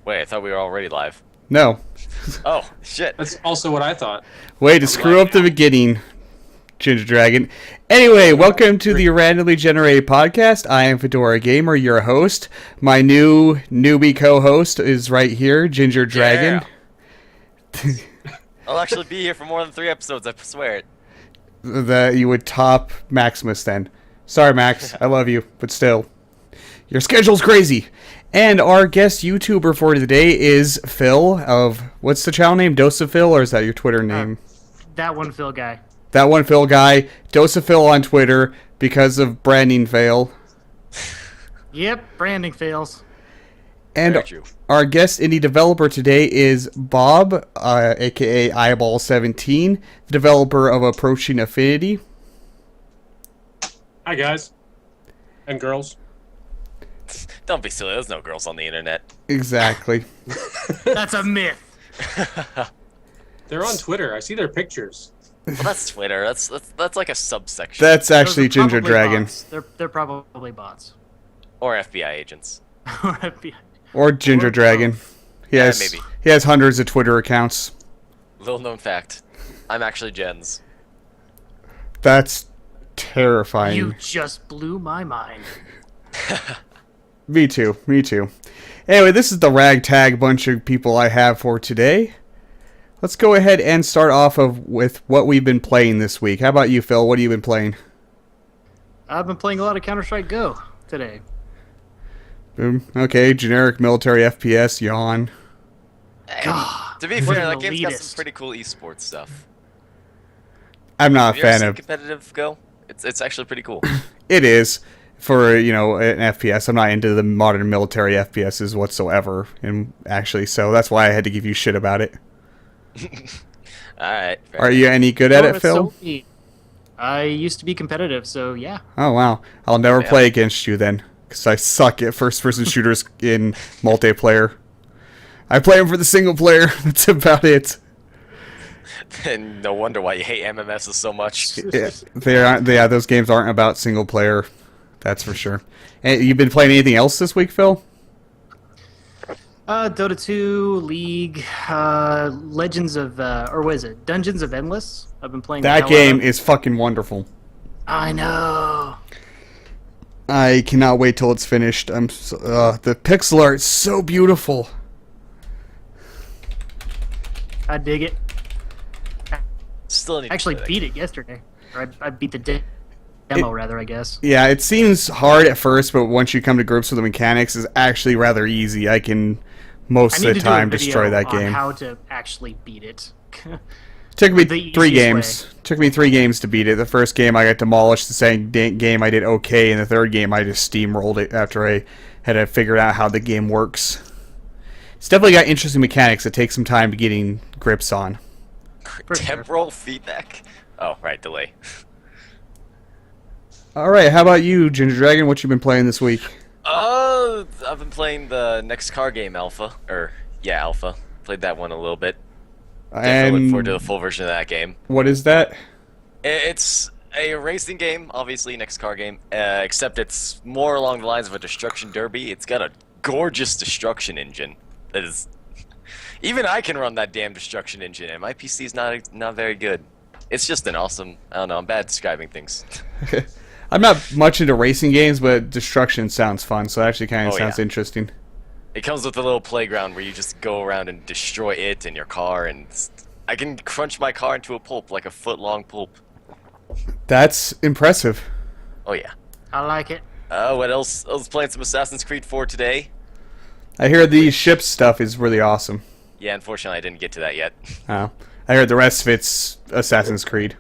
Wait, I thought we were already live. No. Oh, shit. That's also what I thought. Way to screw up the beginning, GingerDragon. Anyway, welcome to the Randomly Generated Podcast. I am Fedora Gamer, your host. My new newbie co-host is right here, GingerDragon. Yeah. I'll actually be here for more than 3 episodes, I swear it. That you would top Maximus then. Sorry, Max. I love you, but still. Your schedule's crazy. And our guest YouTuber for today is Phil of, what's the channel name? DoseOfPhil, or is that your Twitter name? That one Phil guy. That one Phil guy. DoseOfPhil on Twitter because of branding fail. Yep, branding fails. And our guest indie developer today is Bob, aka Eyeball17, the developer of Approaching Affinity. Hi, guys. And girls. Don't be silly, there's no girls on the internet. Exactly. That's a myth. They're on Twitter. I see their pictures. Well, that's Twitter. That's like a subsection. That's actually Those are probably GingerDragon. bots. They're probably bots. Or FBI agents. Or GingerDragon. Maybe. He has hundreds of Twitter accounts. Little known fact. I'm actually Jens. That's terrifying. You just blew my mind. Me too. Anyway, this is the ragtag bunch of people I have for today. Let's go ahead and start off with what we've been playing this week. How about you, Phil? What have you been playing? I've been playing a lot of Counter-Strike Go today. Boom. Okay, generic military FPS, yawn. God, To be what fair, an that game's got elitist. some pretty cool esports stuff. I'm not Have a you ever fan seen of... competitive Go? It's actually pretty cool. It is. For, an FPS. I'm not into the modern military FPSs whatsoever. And actually, so that's why I had to give you shit about it. Alright. Are you any good at it, it's Phil? so neat. I used to be competitive, so yeah. Oh, wow. I'll never play against you then. Because I suck at first-person shooters in multiplayer. I play them for the single player. That's about it. And no wonder why you hate MMSs so much. Yeah, those games aren't about single player. That's for sure. And you've been playing anything else this week, Phil? Dota 2, League, Legends of, or what is it? Dungeons of Endless. I've been playing That game is fucking wonderful. I know. I cannot wait till it's finished. The pixel art is so beautiful. I dig it. Still need I actually to play that beat game. it yesterday. Or I beat the demo, rather, I guess. Yeah, it seems hard at first, but once you come to grips with the mechanics, it's actually rather easy. I can most I of need the to do a time video destroy that on game. how to actually beat it. Took me the 3 easiest games. Took me 3 games to beat it. The first game I got demolished. The second game I did okay, and the third game I just steamrolled it after I had to figure out how the game works. It's definitely got interesting mechanics that take some time to getting grips on. For sure. Temporal feedback? Oh, right, delay. All right, how about you, GingerDragon? What you been playing this week? I've been playing the next car game alpha. Alpha. Played that one a little bit. Definitely look forward to the full version of that game. What is that? It's a racing game, obviously, next car game, except it's more along the lines of a destruction derby. It's got a gorgeous destruction engine that is... Even I can run that damn destruction engine, and my PC's not very good. It's just an awesome... I don't know, I'm bad at describing things. I'm not much into racing games, but destruction sounds fun, so it actually kind of sounds interesting. It comes with a little playground where you just go around and destroy it and your car, and I can crunch my car into a pulp, like a foot-long pulp. That's impressive. Oh yeah. I like it. What else? I was playing some Assassin's Creed 4 today. I hear the ship stuff is really awesome. Yeah, unfortunately I didn't get to that yet. Oh. I heard the rest of it's Assassin's Creed.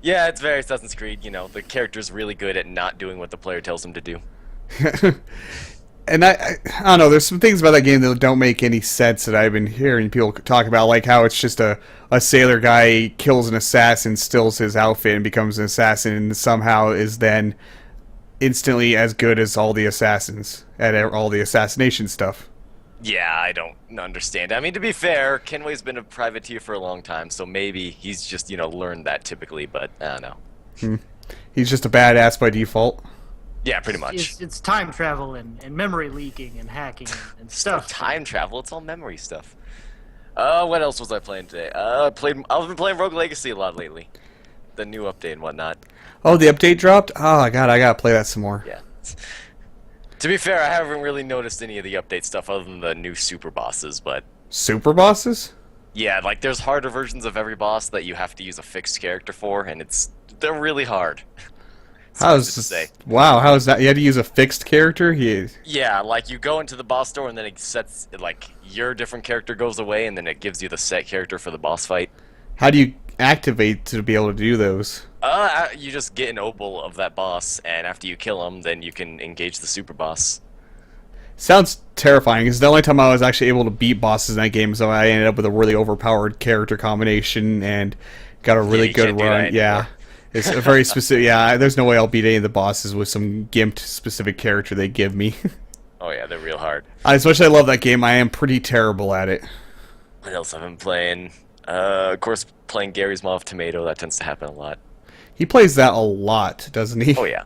Yeah, it's very Assassin's Creed, the character's really good at not doing what the player tells him to do. And I don't know, there's some things about that game that don't make any sense that I've been hearing people talk about, like how it's just a sailor guy kills an assassin, steals his outfit, and becomes an assassin, and somehow is then instantly as good as all the assassins at all the assassination stuff. Yeah, I don't understand. I mean, to be fair, Kenway's been a privateer for a long time, so maybe he's just, learned that typically, but I don't know. He's just a badass by default. Yeah, pretty much. It's time travel and memory leaking and hacking and stuff. Time travel. It's all memory stuff. What else was I playing today? I've been playing Rogue Legacy a lot lately. The new update and whatnot. Oh, the update dropped? Oh, God, I gotta play that some more. Yeah. To be fair, I haven't really noticed any of the update stuff other than the new super bosses, but... Super bosses? Yeah, like, there's harder versions of every boss that you have to use a fixed character for, and they're really hard. How's to say. Wow, how is that? You had to use a fixed character? Yeah, like, you go into the boss door, and then it sets, like, your different character goes away, and then it gives you the set character for the boss fight. How do you activate to be able to do those? You just get an opal of that boss, and after you kill him, then you can engage the super boss. Sounds terrifying, because the only time I was actually able to beat bosses in that game is when I ended up with a really overpowered character combination and got a really good run. Yeah. It's a very specific... Yeah, there's no way I'll beat any of the bosses with some gimped specific character they give me. Oh yeah, they're real hard. As much as I love that game, I am pretty terrible at it. What else have I been playing? Of course, playing Gary's Mod of Tomato. That tends to happen a lot. He plays that a lot, doesn't he? Oh yeah.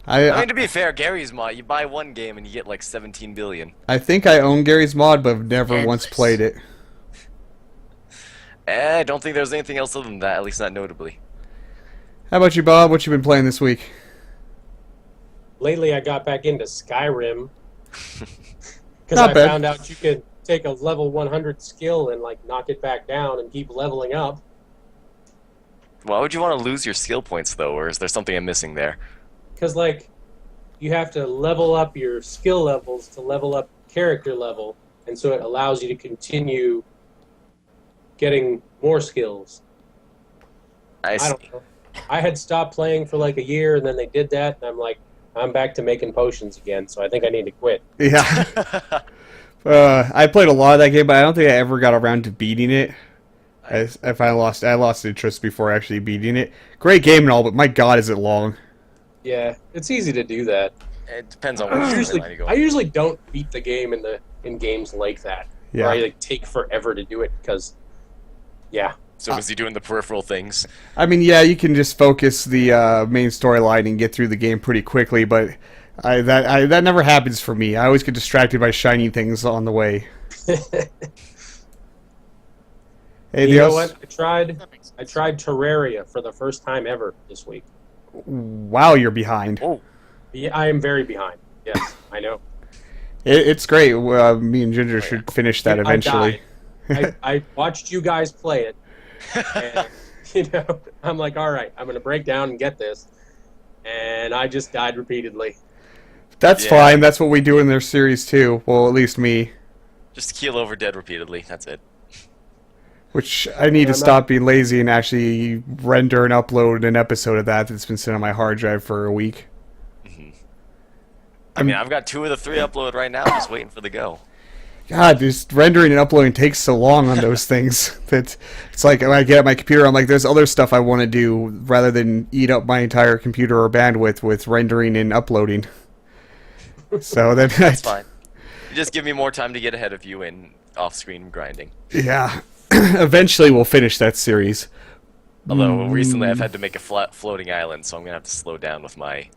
I mean, to be fair, Gary's Mod, you buy one game and you get like 17 billion. I think I own Gary's Mod, but I've never Endless. once played it. I don't think there's anything else other than that, at least not notably. How about you, Bob? What you been playing this week? Lately, I got back into Skyrim because Not I bad. found out you could take a level 100 skill and like knock it back down and keep leveling up. Why would you want to lose your skill points though, or is there something I'm missing there? Because like you have to level up your skill levels to level up character level, and so it allows you to continue getting more skills. I I see. don't know. I had stopped playing for like a year, and then they did that, and I'm like, I'm back to making potions again, so I think I need to quit. Yeah. I played a lot of that game, but I don't think I ever got around to beating it. I lost interest before actually beating it. Great game and all, but my God, is it long? Yeah, it's easy to do that. It depends on which storyline you go. I usually don't beat the game in games like that. Yeah. Where I like take forever to do it because, yeah. So is he doing the peripheral things? I mean, yeah, you can just focus the main storyline and get through the game pretty quickly, but that never happens for me. I always get distracted by shiny things on the way. Anything You know else? what? I tried Terraria for the first time ever this week. Wow, you're behind. Oh, Yeah, I am very behind. Yes, I know. It's great. Me and Ginger should finish that I eventually. I watched you guys play it, and I'm like, all right, I'm gonna break down and get this, and I just died repeatedly. That's Yeah. fine. That's what we do in their series too. Well, at least me. just keel over dead repeatedly. That's it. Which I need to stop being lazy and actually render and upload an episode of that's been sitting on my hard drive for a week. I mean, I've got 2 of the 3 uploaded right now, just waiting for the go. God, just rendering and uploading takes so long on those things that it's like when I get at my computer, I'm like, there's other stuff I want to do rather than eat up my entire computer or bandwidth with rendering and uploading. So then That's fine. You just give me more time to get ahead of you in off-screen grinding. Yeah. Eventually we'll finish that series. Although recently I've had to make a flat floating island, so I'm gonna have to slow down with my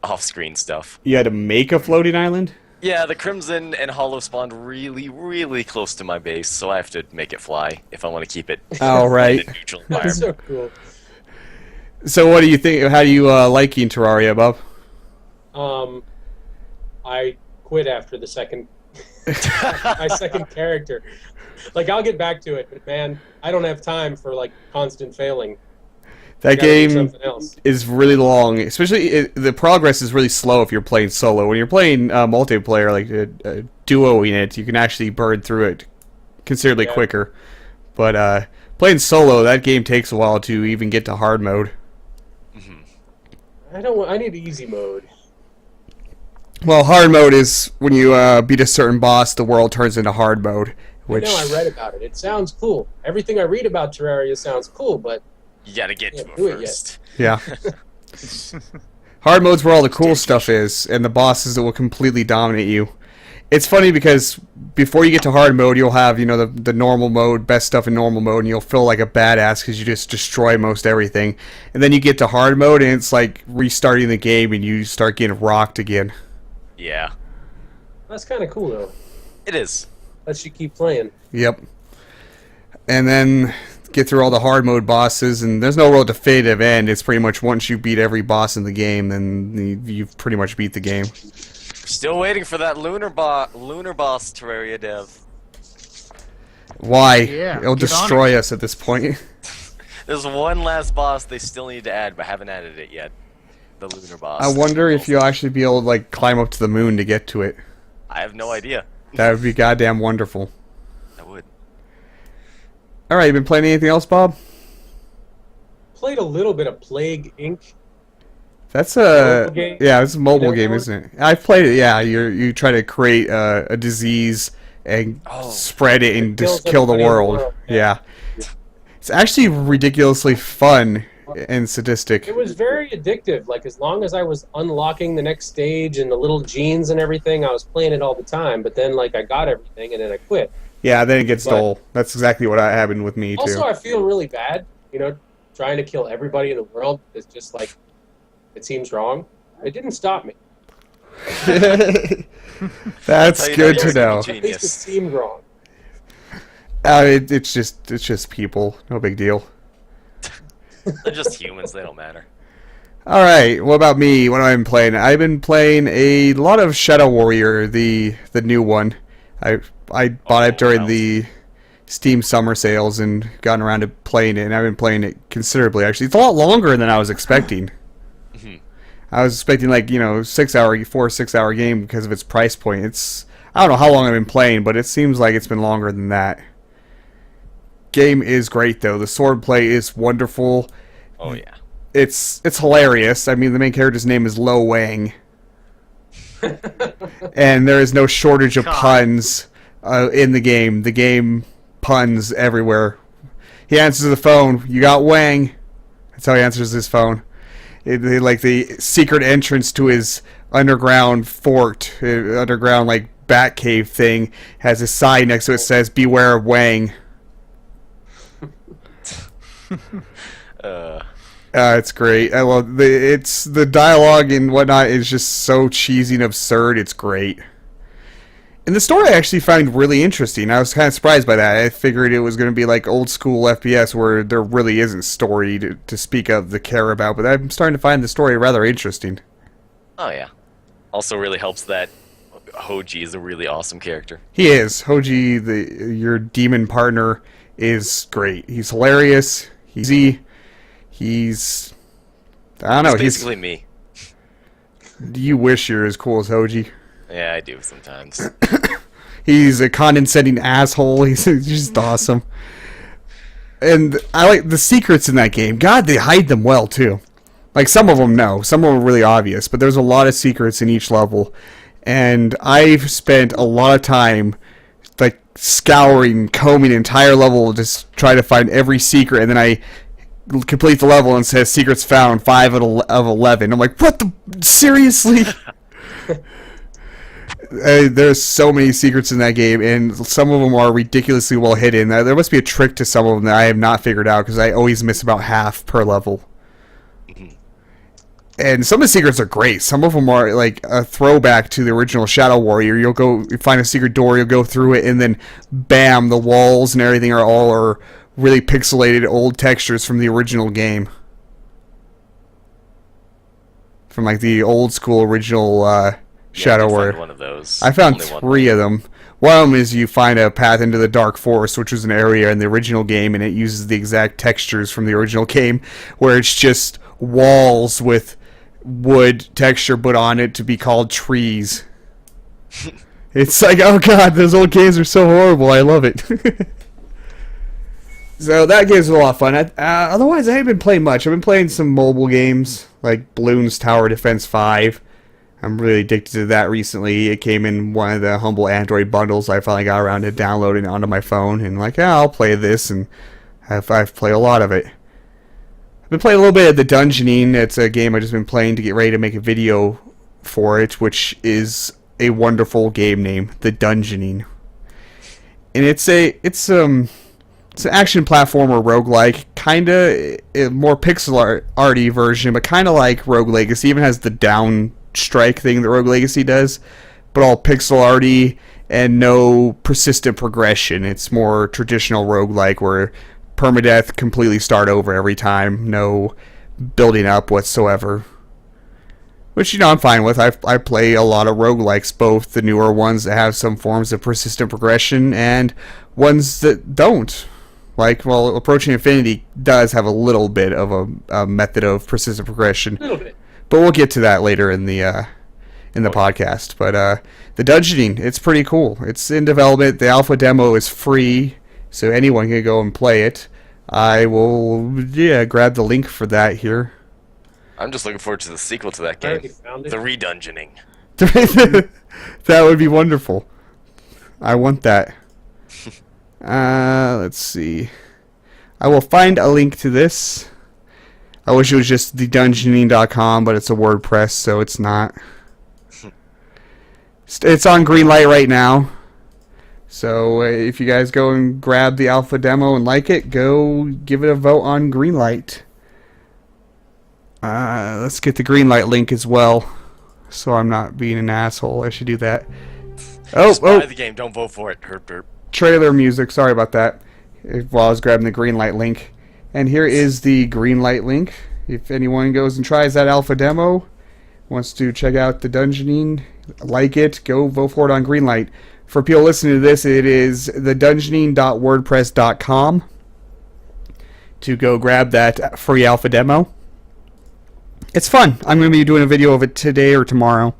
off-screen stuff. You had to make a floating island? Yeah, the Crimson and Hollow spawned really, really close to my base, so I have to make it fly if I want to keep it All right. in a neutral That's environment. so cool. So what do you think? How do you liking Terraria, Bob? I quit after the second my second character. Like I'll get back to it, but man, I don't have time for like constant failing. That Gotta do game something else. is really long. Especially the progress is really slow if you're playing solo. When you're playing multiplayer, like duoing it, you can actually burn through it considerably Yeah. quicker. But playing solo, that game takes a while to even get to hard mode. I need easy mode. Well, hard mode is when you beat a certain boss, the world turns into hard mode. Which I know I read about it. It sounds cool. Everything I read about Terraria sounds cool, but You gotta get Can't to do it it yet. first. yeah. Hard mode's where all the cool stuff is, and the bosses that will completely dominate you. It's funny because before you get to hard mode, you'll have, you know, the normal mode, best stuff in normal mode, and you'll feel like a badass because you just destroy most everything. And then you get to hard mode, and it's like restarting the game, and you start getting rocked again. Yeah. That's kind of cool, though. It is. Lets you keep playing. Yep. And then get through all the hard mode bosses, and there's no real definitive end. It's pretty much once you beat every boss in the game, then you've pretty much beat the game. Still waiting for that lunar boss Terraria dev. Why? Yeah, It'll get on destroy us at this point. There's one last boss they still need to add, but haven't added it yet. The lunar boss. I wonder if you'll actually be able to like climb up to the moon to get to it. I have no idea. That would be goddamn wonderful. I would. Alright, you been playing anything else, Bob? Played a little bit of Plague Inc. That's Mobile game? yeah, it's a mobile You know game, that isn't it? I've played it. Yeah, you try to create a disease and spread it and kills just kill the everybody in the world. world, Yeah. It's actually ridiculously fun and sadistic. It was very addictive. Like, as long as I was unlocking the next stage and the little genes and everything, I was playing it all the time. But then, like, I got everything and then I quit. Yeah, then it gets But- dull. That's exactly what happened with me too. Also, I feel really bad, you know, trying to kill everybody in the world is just like, it seems wrong. It didn't stop me. That's How you good know to you're know. a At least it seemed wrong. It's just people. No big deal. They're just humans. They don't matter. All right. What about me? What have I been playing? I've been playing a lot of Shadow Warrior, the new one. I bought it during the Steam summer sales and gotten around to playing it, and I've been playing it considerably. Actually, it's a lot longer than I was expecting. I was expecting like 4 or 6 hour game because of its price point. I don't know how long I've been playing, but it seems like it's been longer than that. Game is great though. The swordplay is wonderful. Oh yeah. It's hilarious. I mean, the main character's name is Lo Wang, and there is no shortage of puns in the game. The game puns everywhere. He answers the phone. You got Wang. That's how he answers his phone. Like the secret entrance to his underground fort, underground like bat cave thing, has a sign next to it that says "Beware of Wang." It's great. I love the dialogue and whatnot is just so cheesy and absurd. It's great. And the story I actually find really interesting. I was kind of surprised by that. I figured it was going to be like old school FPS where there really isn't story to speak of to care about, but I'm starting to find the story rather interesting. Oh yeah. Also really helps that Hoji is a really awesome character. He is. Hoji, your demon partner, is great. He's hilarious. He's I don't know. He's basically me. You wish you're as cool as Hoji. Yeah, I do sometimes. He's a condescending asshole. He's just awesome. And I like the secrets in that game. God, they hide them well, too. Like, some of them, no. Some of them are really obvious. But there's a lot of secrets in each level. And I've spent a lot of time, like, scouring, combing the entire level, just try to find every secret. And then I complete the level and it says, secrets found, 5 of 11. I'm like, what the? Seriously? There's so many secrets in that game, and some of them are ridiculously well hidden. There must be a trick to some of them that I have not figured out, because I always miss about half per level. And some of the secrets are great. Some of them are like a throwback to the original Shadow Warrior. You find a secret door, you'll go through it, and then bam, the walls and everything are really pixelated old textures from the original game. From like the old school original Shadow Warrior. One of those. I found Only 3 of them. One of them is you find a path into the Dark Forest, which was an area in the original game, and it uses the exact textures from the original game, where it's just walls with wood texture put on it to be called trees. It's like, oh god, those old games are so horrible. I love it. So that game's a lot of fun. Otherwise, I haven't been playing much. I've been playing some mobile games, like Bloons Tower Defense 5. I'm really addicted to that recently. It came in one of the humble Android bundles. I finally got around to downloading it onto my phone, and like, yeah, I'll play this, and I've played a lot of it. I've been playing a little bit of the Dungeoning. It's a game I've just been playing to get ready to make a video for it, which is a wonderful game name, The Dungeoning. And it's an action platformer roguelike, kinda more pixel arty version, but kinda like Rogue Legacy. Even has the down strike thing that Rogue Legacy does, but all pixel arty and no persistent progression. It's more traditional roguelike where permadeath, completely start over every time, no building up whatsoever. Which, I'm fine with. I play a lot of roguelikes, both the newer ones that have some forms of persistent progression and ones that don't. Like, well, Approaching Infinity does have a little bit of a method of persistent progression. A little bit. But we'll get to that later in the podcast. But the Dungeoning, it's pretty cool. It's in development. The alpha demo is free, so anyone can go and play it. I will, grab the link for that here. I'm just looking forward to the sequel to that I game. already found it. The Redungeoning. That would be wonderful. I want that. Let's see. I will find a link to this. I wish it was just thedungeoning.com, but it's a WordPress, so it's not. It's on Greenlight right now. So if you guys go and grab the alpha demo and like it, go give it a vote on Greenlight. Let's get the Greenlight link as well, so I'm not being an asshole. I should do that. Just buy the game, don't vote for it. Herp derp. Trailer music, sorry about that, while I was grabbing the Greenlight link. And here is the Greenlight link. If anyone goes and tries that alpha demo, wants to check out the Dungeoning, like it, go vote for it on Greenlight. For people listening to this, it is thedungeoning.wordpress.com to go grab that free alpha demo. It's fun. I'm going to be doing a video of it today or tomorrow.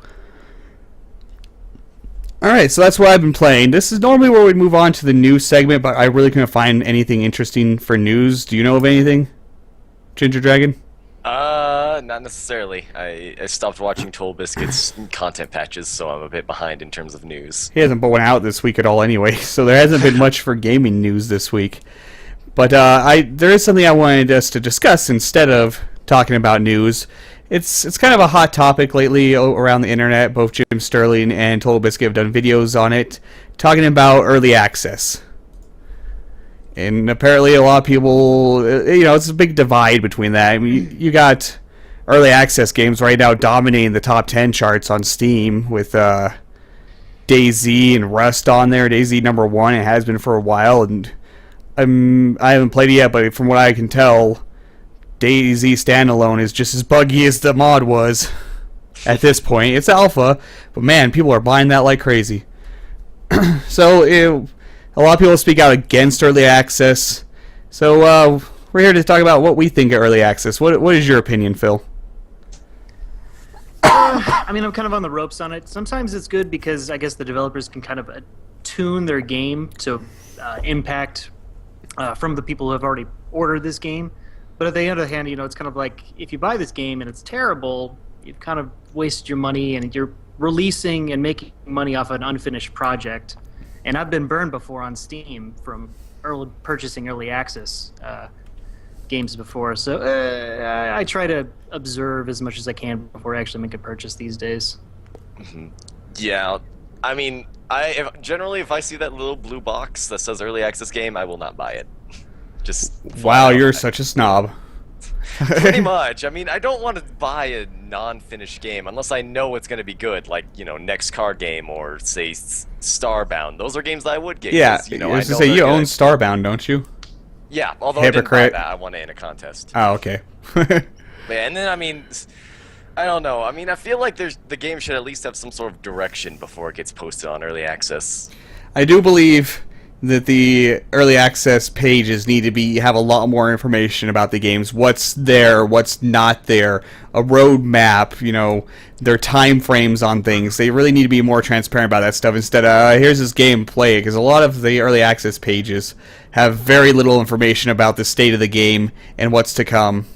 Alright, so that's what I've been playing. This is normally where we'd move on to the news segment, but I really couldn't find anything interesting for news. Do you know of anything, GingerDragon? Not necessarily. I stopped watching Toll Biscuit's content patches, so I'm a bit behind in terms of news. He hasn't put one out this week at all anyway, so there hasn't been much for gaming news this week. But there is something I wanted us to discuss instead of talking about news. It's kind of a hot topic lately around the internet. Both Jim Sterling and Total Biscuit have done videos on it, talking about early access. And apparently a lot of people, it's a big divide between that. I mean, you got early access games right now dominating the top 10 charts on Steam with DayZ and Rust on there. DayZ #1, it has been for a while, and I haven't played it yet, but from what I can tell, DayZ standalone is just as buggy as the mod was at this point. It's alpha, but man, people are buying that like crazy. So a lot of people speak out against early access. So we're here to talk about what we think of early access. What is your opinion, Phil? I mean, I'm kind of on the ropes on it. Sometimes it's good because I guess the developers can kind of tune their game to impact from the people who have already ordered this game. But on the other hand, it's kind of like if you buy this game and it's terrible, you've kind of wasted your money and you're releasing and making money off an unfinished project. And I've been burned before on Steam from purchasing early access games before. So I try to observe as much as I can before I actually make a purchase these days. Mm-hmm. Yeah, I mean, if I see that little blue box that says early access game, I will not buy it. Just wow, you're such a snob. Pretty much. I mean, I don't want to buy a non-finished game unless I know it's going to be good, like, next car game or, say, Starbound. Those are games that I would get. Yeah, I was to say, you own Starbound, don't you? Yeah, although Hypocrite. I didn't buy that. I won it in a contest. Oh, okay. And then, I mean, I don't know. I mean, I feel like the game should at least have some sort of direction before it gets posted on early access. I do believe that the early access pages need to have a lot more information about the games. What's there, what's not there, a roadmap, their time frames on things. They really need to be more transparent about that stuff instead of, here's this game, play it. Because a lot of the early access pages have very little information about the state of the game and what's to come.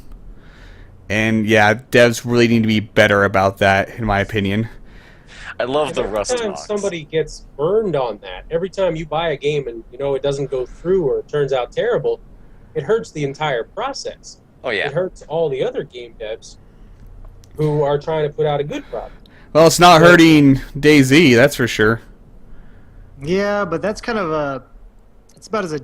And yeah, devs really need to be better about that, in my opinion. I love the Rust Every time box. somebody gets burned on that, every time you buy a game and it doesn't go through or it turns out terrible, it hurts the entire process. Oh yeah. It hurts all the other game devs who are trying to put out a good product. Well, it's not hurting DayZ, that's for sure. Yeah, but that's kind of it's about as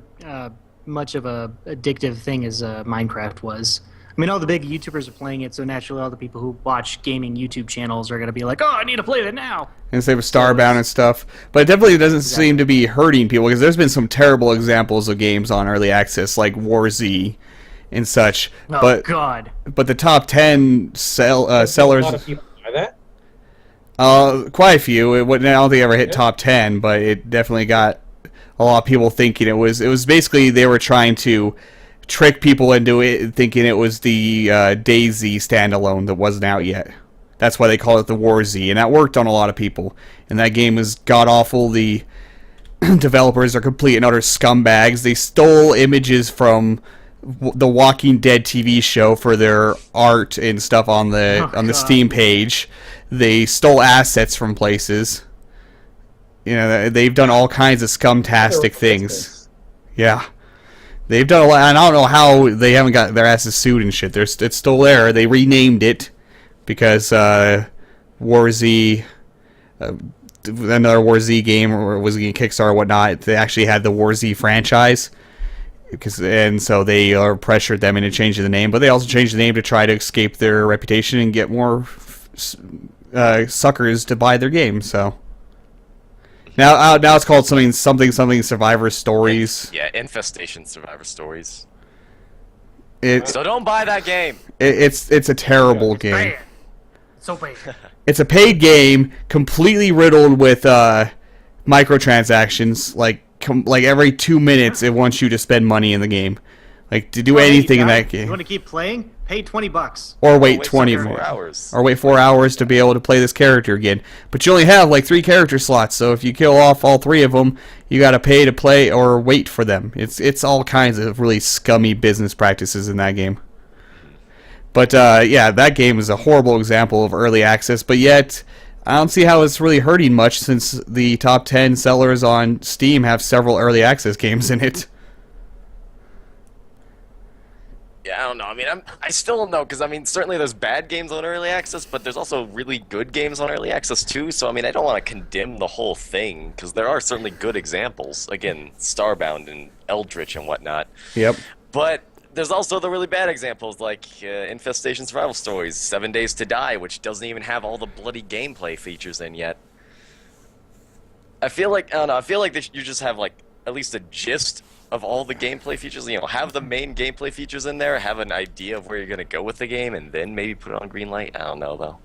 much of a addictive thing as Minecraft was. I mean, all the big YouTubers are playing it, so naturally all the people who watch gaming YouTube channels are going to be like, oh, I need to play that now. And same with Starbound and stuff. But it definitely doesn't seem to be hurting people, because there's been some terrible examples of games on early access, like War Z and such. Oh, God. But the top 10 sellers... A lot of people buy that? Quite a few. I don't think it ever hit top 10, but it definitely got a lot of people thinking it was basically they were trying to trick people into it, thinking it was the DayZ standalone that wasn't out yet. That's why they call it the War Z, and that worked on a lot of people. And that game is god-awful. The developers are complete and utter scumbags. They stole images from the Walking Dead TV show for their art and stuff on the Steam page. They stole assets from places. You know, they've done all kinds of scumtastic things. Yeah. They've done a lot, and I don't know how they haven't got their asses sued and shit. It's still there. They renamed it because War Z, another War Z game, or was it Kickstarter or whatnot, they actually had the War Z franchise. And so they pressured them into changing the name, but they also changed the name to try to escape their reputation and get more suckers to buy their game. So now it's called something Survivor Stories. Yeah, Infestation Survivor Stories. So don't buy that game. It's a terrible game. Bad. So bad. It's a paid game, completely riddled with microtransactions. Like every 2 minutes, it wants you to spend money in the game, like to do anything in that game. You want to keep playing? Pay $20. Or wait 4 hours. Or wait 4 hours to be able to play this character again. But you only have like 3 character slots, so if you kill off all 3 of them, you got to pay to play or wait for them. It's all kinds of really scummy business practices in that game. But yeah, that game is a horrible example of early access, but yet I don't see how it's really hurting much, since the top 10 sellers on Steam have several early access games in it. Yeah, I don't know. I mean, I still don't know, because, I mean, certainly there's bad games on early access, but there's also really good games on early access, too. So, I mean, I don't want to condemn the whole thing, because there are certainly good examples. Again, Starbound and Eldritch and whatnot. Yep. But there's also the really bad examples, like Infestation Survival Stories, 7 Days to Die, which doesn't even have all the bloody gameplay features in yet. I feel like, I don't know, I feel like you just have, like, at least a gist of all the gameplay features. You know, have the main gameplay features in there, have an idea of where you're going to go with the game, and then maybe put it on green light. I don't know, though.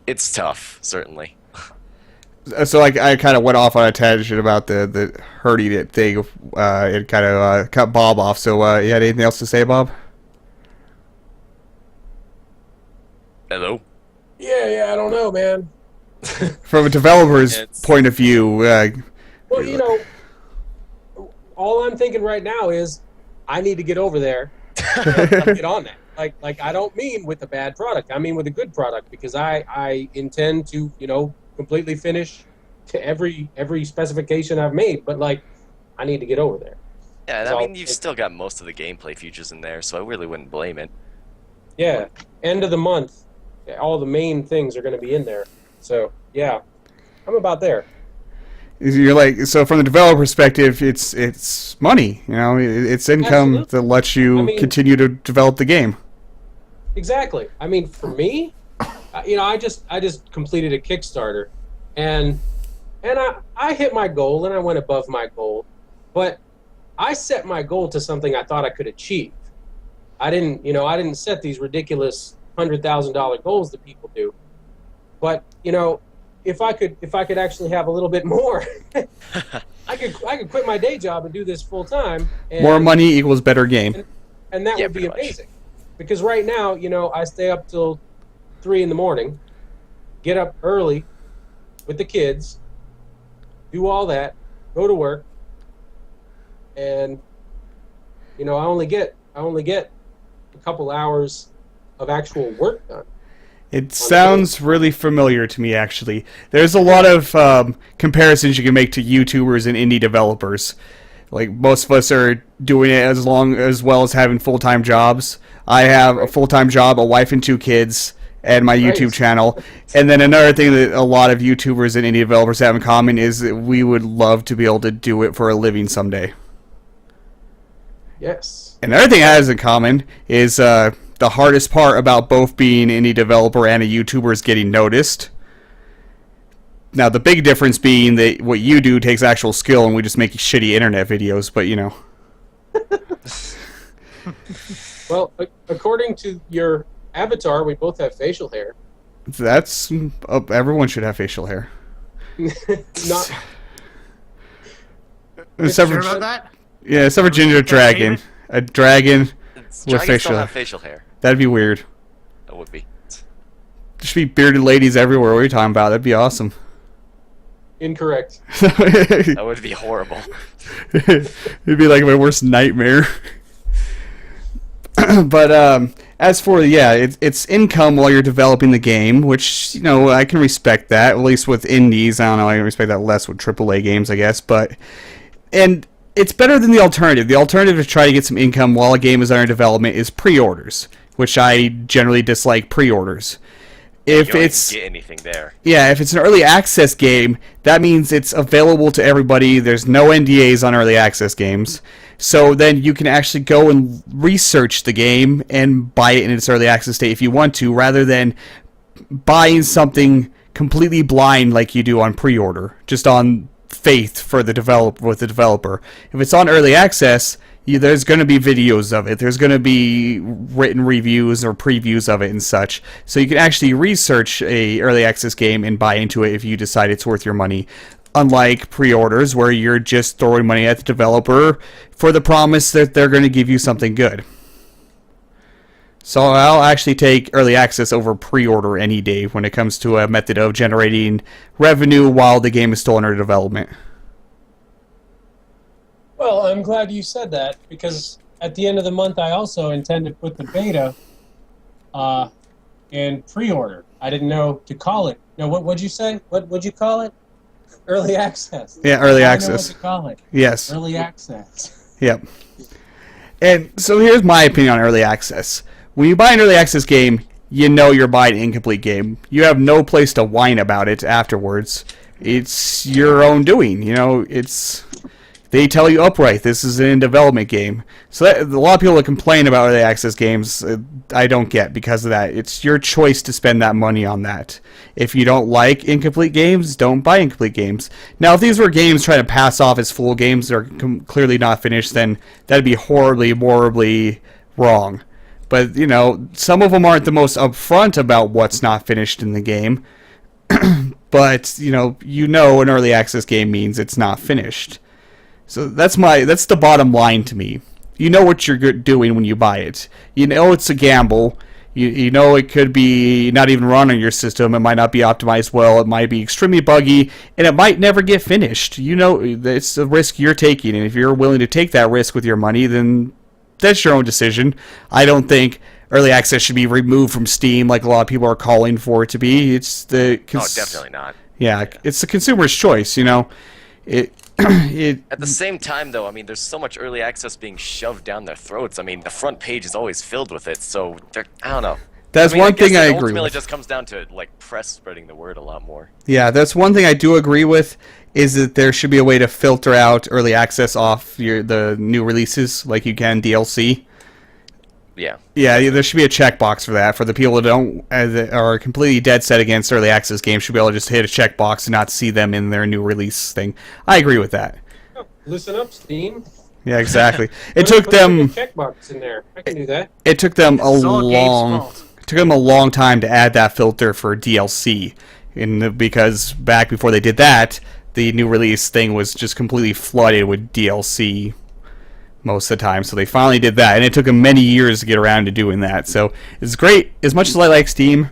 It's tough, certainly. So I kind of went off on a tangent about the hurting it thing. It kind of cut Bob off. So you had anything else to say, Bob? Hello? Yeah, I don't know, man. From a developer's point of view... well, you know, all I'm thinking right now is I need to get over there and get on that. Like I don't mean with a bad product. I mean with a good product, because I intend to, you know, completely finish to every specification I've made, but like I need to get over there. Yeah, I mean you've still got most of the gameplay features in there, so I really wouldn't blame it. Yeah, end of the month, all the main things are going to be in there. So yeah, I'm about there. You're like, so from the developer perspective, it's money, you know, it's income. Absolutely. That lets you continue to develop the game. Exactly. I mean, for me, you know, I just completed a Kickstarter, and I hit my goal, and I went above my goal, but I set my goal to something I thought I could achieve. I didn't set these ridiculous $100,000 goals that people do, but you know, if I could actually have a little bit more, I could quit my day job and do this full time. More money equals better game, and that would be amazing. Because right now, you know, I stay up till 3 in the morning, get up early with the kids, do all that, go to work, and you know, I only get a couple hours of actual work done. It sounds really familiar to me, actually. There's a lot of comparisons you can make to YouTubers and indie developers. Like, most of us are doing it as well as having full-time jobs. I have a full-time job, a wife and 2 kids, and my Right. YouTube channel. And then another thing that a lot of YouTubers and indie developers have in common is that we would love to be able to do it for a living someday. Yes. Another thing it has in common is the hardest part about both being an indie developer and a YouTuber is getting noticed. Now, the big difference being that what you do takes actual skill and we just make shitty internet videos, but you know. Well, according to your avatar, we both have facial hair. That's... everyone should have facial hair. Not. Except Sure for, about that? yeah, except for GingerDragon. A dragon with Dragons facial don't hair. have facial hair. That'd be weird. That would be. There should be bearded ladies everywhere. What are you talking about? That'd be awesome. Incorrect. That would be horrible. It'd be like my worst nightmare. But as for it's income while you're developing the game, which I can respect that. At least with indies, I don't know. I can respect that less with AAA games, I guess. And it's better than the alternative. The alternative to try to get some income while a game is under development is pre-orders, which I generally dislike pre-orders. If You don't it's even get anything there. Yeah, if it's an early access game, that means it's available to everybody. There's no NDAs on early access games. So then you can actually go and research the game and buy it in its early access state if you want to, rather than buying something completely blind like you do on pre-order, just on faith for the developer. If it's on early access, there's going to be videos of it. There's going to be written reviews or previews of it and such. So you can actually research a early access game and buy into it if you decide it's worth your money. Unlike pre-orders, where you're just throwing money at the developer for the promise that they're going to give you something good. So I'll actually take early access over pre-order any day when it comes to a method of generating revenue while the game is still under development. Well, I'm glad you said that, because at the end of the month, I also intend to put the beta in pre-order. I didn't know to call it. No, what'd you say? What'd you call it? Early access. Yeah, early I access. know what to call it. Yes. Early access. Yep. And so here's my opinion on early access. When you buy an early access game, you know you're buying an incomplete game. You have no place to whine about it afterwards. It's your own doing. They tell you upright, this is an in-development game. So a lot of people that complain about early access games, I don't get because of that. It's your choice to spend that money on that. If you don't like incomplete games, don't buy incomplete games. Now, if these were games trying to pass off as full games that are clearly not finished, then that'd be horribly wrong. But, some of them aren't the most upfront about what's not finished in the game. But, an early access game means it's not finished. So that's the bottom line to me. You know what you're doing when you buy it. You know it's a gamble. You know it could be not even run on your system. It might not be optimized well. It might be extremely buggy, and it might never get finished. It's a risk you're taking, and if you're willing to take that risk with your money, then that's your own decision. I don't think early access should be removed from Steam like a lot of people are calling for it to be. It's Definitely not. Yeah, it's the consumer's choice. At the same time, though, there's so much early access being shoved down their throats. The front page is always filled with it, so I don't know. That's one thing I agree ultimately with. It just comes down to press spreading the word a lot more. Yeah, that's one thing I do agree with, is that there should be a way to filter out early access off the new releases like you can DLC. Yeah. Yeah, there should be a checkbox for that. For the people that are completely dead set against early access games, should be able to just hit a checkbox and not see them in their new release thing. I agree with that. Oh, listen up, Steam. Yeah, exactly. It took Put a them. checkbox in there. I can do that. It took them It's all Gabe's fault. It took them a long time to add that filter for DLC, because back before they did that, the new release thing was just completely flooded with DLC most of the time. So they finally did that, and it took them many years to get around to doing that. So it's great. As much as I like Steam,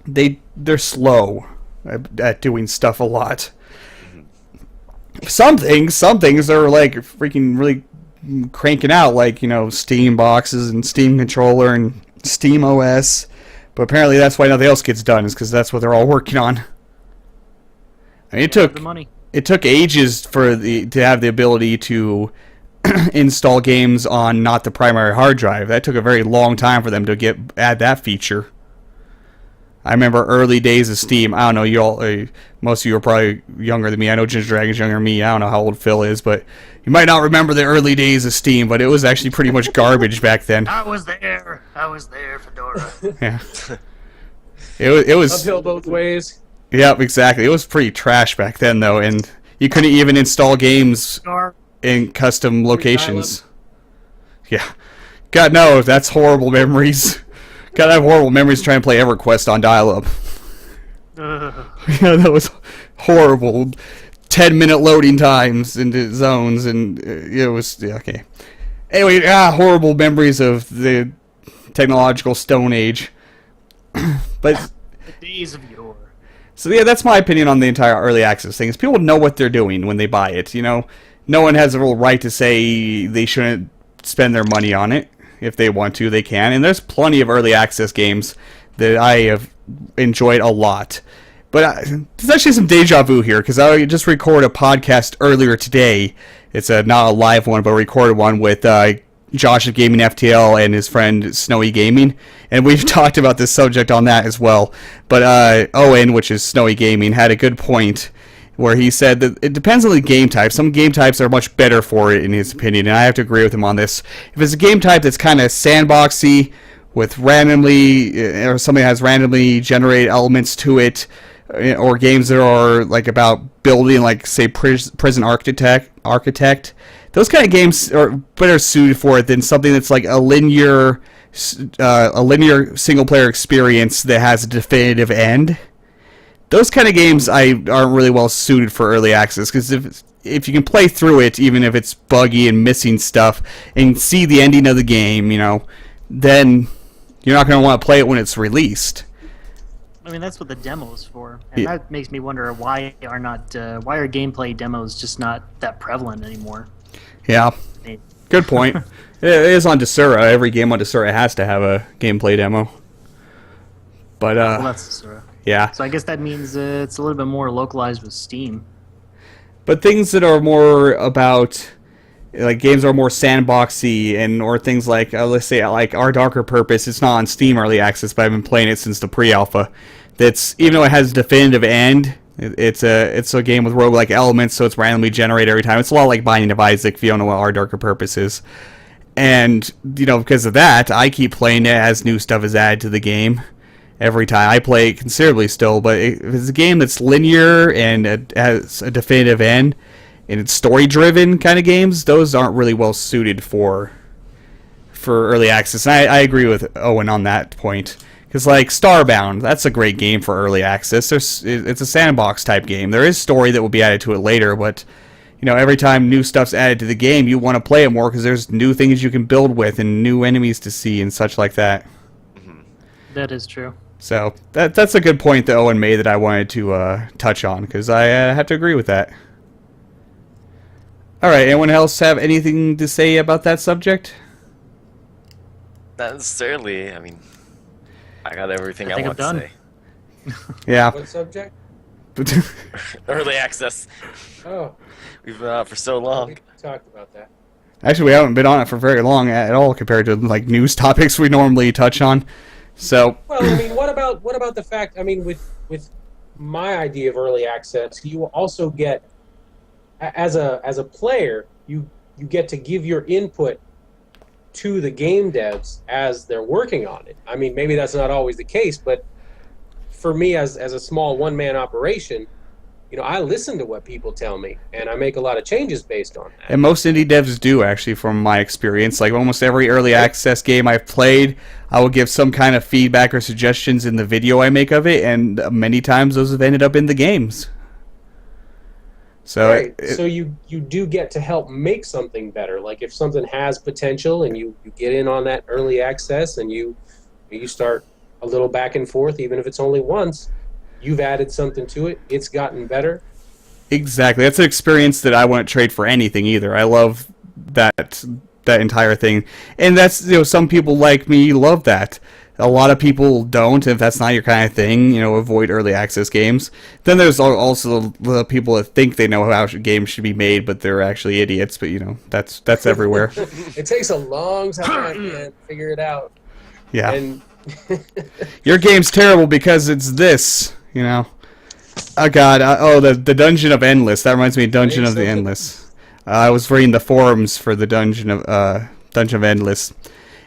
they're slow at doing stuff a lot. Some things are like freaking really cranking out, like Steam boxes and Steam controller and Steam OS. But apparently that's why nothing else gets done, is because that's what they're all working on. It took The money. It took ages to have the ability to install games on not the primary hard drive. That took a very long time for them to add that feature. I remember early days of Steam. I don't know, you all, most of you are probably younger than me. I know GingerDragon's younger than me. I don't know how old Phil is, but you might not remember the early days of Steam, but it was actually pretty much garbage back then. I was there, Fedora. Yeah. It was Uphill both ways. Yep, exactly. It was pretty trash back then, though, and you couldn't even install games in custom locations. Yeah. God, no, that's horrible memories. God, I have horrible memories trying to play EverQuest on dial-up. Yeah, that was horrible. 10-minute loading times into zones, and it was... Yeah, okay. Anyway, horrible memories of the technological Stone Age. But... The days of yore. So yeah, that's my opinion on the entire early access thing. Is people know what they're doing when they buy it. You know, no one has a real right to say they shouldn't spend their money on it. If they want to, they can. And there's plenty of early access games that I have enjoyed a lot. But there's actually some deja vu here, because I just recorded a podcast earlier today. It's not a live one, but a recorded one with Josh of Gaming FTL and his friend Snowy Gaming, and we've talked about this subject on that as well. But Owen, which is Snowy Gaming, had a good point where he said that it depends on the game type. Some game types are much better for it, in his opinion, and I have to agree with him on this. If it's a game type that's kind of sandboxy, with randomly, or something that has randomly generated elements to it, or games that are like about building, like say Prison Architect, those kind of games are better suited for it than something that's like a linear single-player experience that has a definitive end. Those kind of games aren't really well suited for early access, because if you can play through it, even if it's buggy and missing stuff, and see the ending of the game, you know, then you're not going to want to play it when it's released. I mean, that's what the demo is for, and that makes me wonder why are gameplay demos just not that prevalent anymore? Yeah, good point. It is on Desura. Every game on Desura has to have a gameplay demo. But well, that's Desura. Yeah. So I guess that means it's a little bit more localized with Steam. But things that are more about, like games that are more sandboxy, and or things like let's say like Our Darker Purpose. It's not on Steam early access, but I've been playing it since the pre-alpha. That's, even though it has a definitive end, it's a game with roguelike elements, so it's randomly generated every time. It's a lot like Binding of Isaac, if you don't know what Our Darker Purpose is. And you know, because of that, I keep playing it as new stuff is added to the game. Every time I play it considerably still, but if it's a game that's linear and it has a definitive end, and it's story-driven kind of games, those aren't really well suited for early access. And I agree with Owen on that point, because like Starbound, that's a great game for early access. It's a sandbox type game. There is story that will be added to it later, but you know, every time new stuff's added to the game, you want to play it more because there's new things you can build with and new enemies to see and such like that. That is true. So that's a good point that Owen made that I wanted to touch on, because I have to agree with that. All right, anyone else have anything to say about that subject? Not necessarily. I mean, I got everything I want I'm to say. Yeah. What subject? Early access. Oh, We've been out for so long. we talked about that. Actually, we haven't been on it for very long at all compared to like news topics we normally touch on. So. Well, I mean, what about the fact? I mean, with my idea of early access, you also get, as a player, you get to give your input to the game devs as they're working on it. I mean, maybe that's not always the case, but for me, as a small one-man operation, you know, I listen to what people tell me, and I make a lot of changes based on that. And most indie devs do, actually, from my experience. Like almost every early access game I've played, I will give some kind of feedback or suggestions in the video I make of it, and many times those have ended up in the games. So, right. So you do get to help make something better. Like if something has potential and you get in on that early access and you start a little back and forth, even if it's only once, you've added something to it. It's gotten better. Exactly. That's an experience that I wouldn't trade for anything either. I love that entire thing. And that's, you know, some people like me love that. A lot of people don't. If that's not your kind of thing, you know, avoid early access games. Then there's also the people that think they know how games should be made, but they're actually idiots. But, you know, that's everywhere. It takes a long time to figure it out. Yeah. And Your game's terrible because it's this, you know. Oh god, the Dungeon of Endless. That reminds me of Dungeon of the Endless. I was reading the forums for the Dungeon of Endless.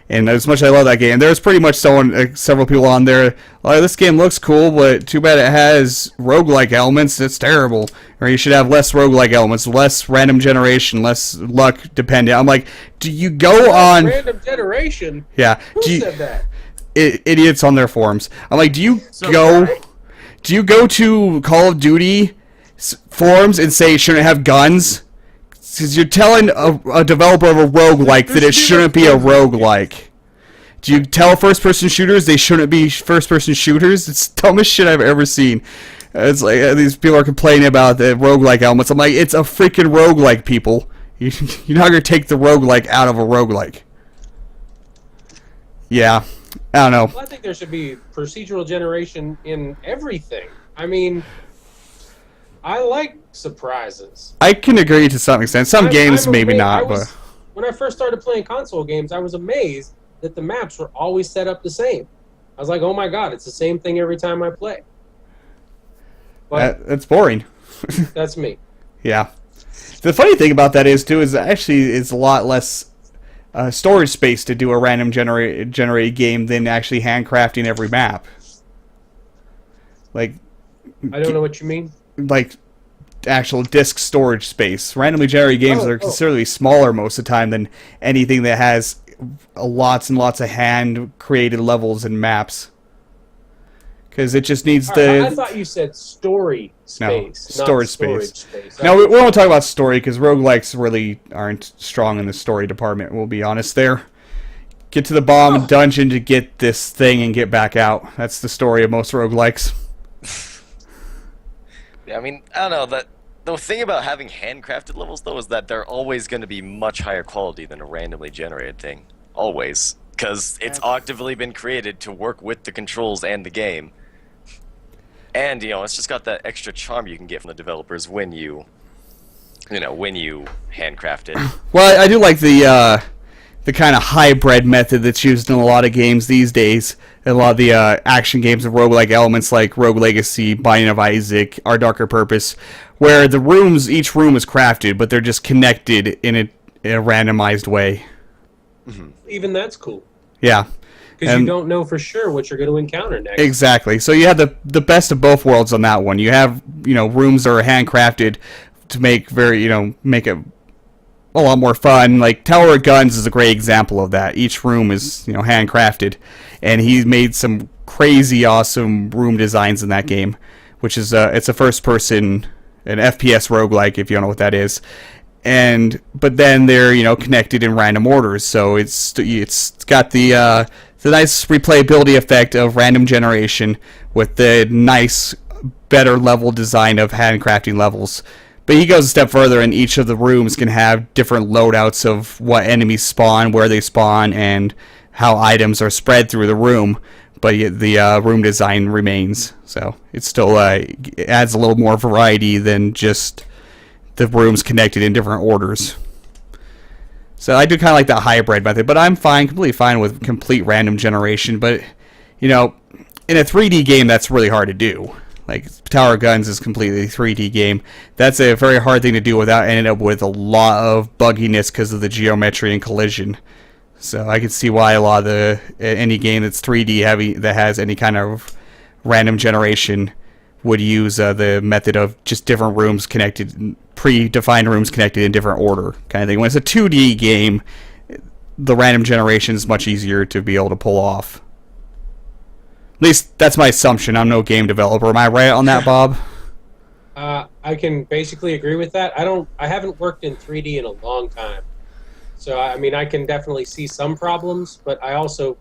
And as much as I love that game, there's pretty much several people on there, oh, this game looks cool, but too bad it has roguelike elements, it's terrible. Or you should have less roguelike elements, less random generation, less luck dependent. I'm like, do you go on... Random generation? Yeah. Who said that? Idiots on their forums. I'm like, do you go to Call of Duty forums and say it shouldn't have guns? Because you're telling a developer of a roguelike that it shouldn't be a roguelike. Do you tell first-person shooters they shouldn't be first-person shooters? It's the dumbest shit I've ever seen. It's like these people are complaining about the roguelike elements. I'm like, it's a freaking roguelike, people. You're not going to take the roguelike out of a roguelike. Yeah, I don't know. Well, I think there should be procedural generation in everything. I mean, I like surprises. I can agree to some extent. Some games, maybe not. But when I first started playing console games, I was amazed that the maps were always set up the same. I was like, oh my god, it's the same thing every time I play. But that's boring. That's me. Yeah. The funny thing about that is actually it's a lot less storage space to do a random generated game than actually handcrafting every map. Like, I don't know what you mean. Like actual disk storage space. Randomly generated games are considerably smaller most of the time than anything that has lots and lots of hand-created levels and maps. Because it just needs I thought you said story space. No, storage space. No, we won't talk about story because roguelikes really aren't strong in the story department, we'll be honest there. Get to the bomb dungeon to get this thing and get back out. That's the story of most roguelikes. Yeah, I mean, I don't know. The thing about having handcrafted levels, though, is that they're always going to be much higher quality than a randomly generated thing. Always. Because it's actively been created to work with the controls and the game. And, it's just got that extra charm you can get from the developers when you handcraft it. Well, I do like the kind of hybrid method that's used in a lot of games these days. A lot of the action games of roguelike elements like Rogue Legacy, Binding of Isaac, Our Darker Purpose, where each room is crafted, but they're just connected in a randomized way. Mm-hmm. Even that's cool. Yeah. Because you don't know for sure what you're going to encounter next. Exactly. So you have the best of both worlds on that one. You have, rooms that are handcrafted to make make it a lot more fun. Like Tower of Guns is a great example of that. Each room is, handcrafted, and he's made some crazy awesome room designs in that game, which is it's a first person, an FPS roguelike if you don't know what that is. But then they're connected in random orders, so it's got the nice replayability effect of random generation with the nice better level design of handcrafting levels. But he goes a step further, and each of the rooms can have different loadouts of what enemies spawn, where they spawn, and how items are spread through the room. But the room design remains, so it still it adds a little more variety than just the rooms connected in different orders. So I do kind of like that hybrid method, but I'm completely fine with complete random generation. But in a 3D game, that's really hard to do. Like Tower of Guns is completely a 3D game. That's a very hard thing to do without ending up with a lot of bugginess because of the geometry and collision. So I can see why a lot of any game that's 3D heavy that has any kind of random generation would use the method of just different rooms connected, predefined rooms connected in different order kind of thing. When it's a 2D game, the random generation is much easier to be able to pull off. At least that's my assumption. I'm no game developer. Am I right on that, Bob? I can basically agree with that. I haven't worked in 3D in a long time. So, I mean, I can definitely see some problems, but I also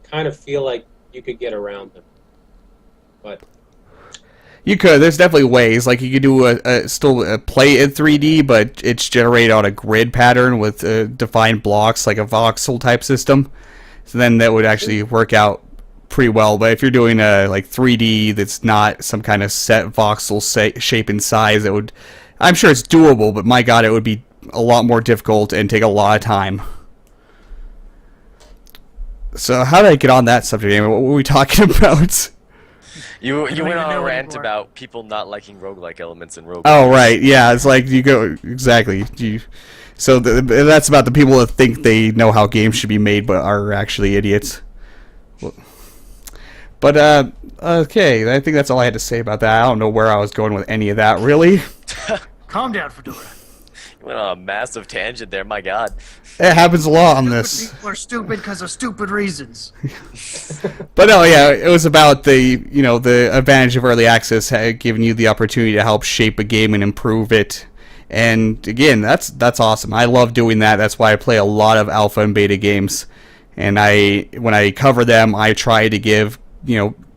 kind of feel like you could get around them. But you could. There's definitely ways. Like you could do still play in 3D, but it's generated on a grid pattern with defined blocks, like a voxel type system. So then that would actually work out pretty well. But if you're doing like 3D that's not some kind of set voxel shape and size, I'm sure it's doable, but my god, it would be a lot more difficult and take a lot of time. So how did I get on that subject? Amy? What were we talking about? You don't went even on a know rant anymore. about people not liking roguelike elements in roguelike. Oh right, yeah. It's like you go exactly. So that's about the people that think they know how games should be made, but are actually idiots. But okay, I think that's all I had to say about that. I don't know where I was going with any of that, really. Calm down, Fedora. You went on a massive tangent there, my god. It happens a lot on this. People are stupid because of stupid reasons. But no, yeah, it was about the advantage of early access, giving you the opportunity to help shape a game and improve it. And again, that's awesome. I love doing that. That's why I play a lot of alpha and beta games. And when I cover them, I try to give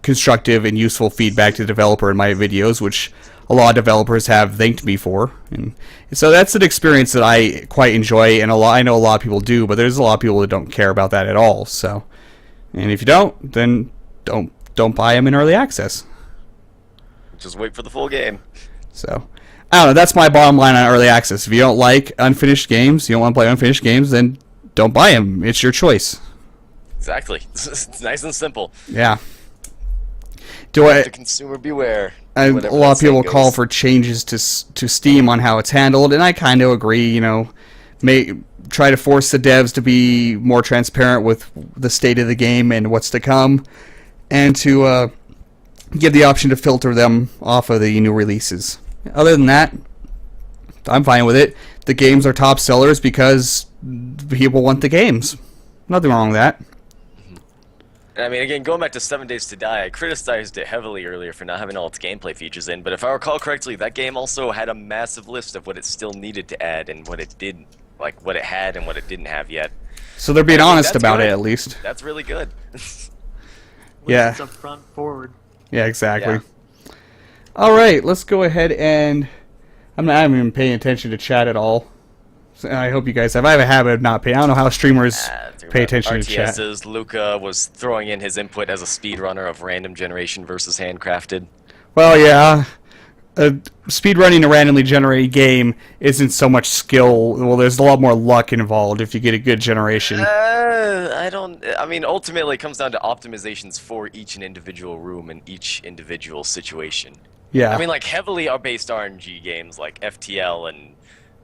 constructive and useful feedback to the developer in my videos, which a lot of developers have thanked me for. And so that's an experience that I quite enjoy, and I know a lot of people do, but there's a lot of people that don't care about that at all. So, and if you don't, then don't buy them in early access. Just wait for the full game. So, I don't know. That's my bottom line on early access. If you don't like unfinished games, you don't want to play unfinished games, then don't buy them. It's your choice. Exactly. It's nice and simple. Yeah. The consumer beware. A Whatever lot that of people saying call goes. for changes to Steam on how it's handled, and I kind of agree. Try to force the devs to be more transparent with the state of the game and what's to come, and to give the option to filter them off of the new releases. Other than that, I'm fine with it. The games are top sellers because people want the games. Nothing wrong with that. I mean, again, going back to 7 Days to Die, I criticized it heavily earlier for not having all its gameplay features in, but if I recall correctly, that game also had a massive list of what it still needed to add and what it did, like what it had and what it didn't have yet. So they're being I mean, honest that's about good. it, at least. That's really good. Yeah. It's up front, forward. Yeah, exactly. Yeah. All right, let's go ahead and I'm not even paying attention to chat at all. So I hope you guys have. I have a habit of not paying. I don't know how streamers pay attention to chat. RTS's Luca was throwing in his input as a speedrunner of random generation versus handcrafted. Well, yeah. Speedrunning a randomly generated game isn't so much skill. Well, there's a lot more luck involved if you get a good generation. I mean, ultimately, it comes down to optimizations for each and individual room and each individual situation. Yeah. I mean, like, heavily based RNG games like FTL and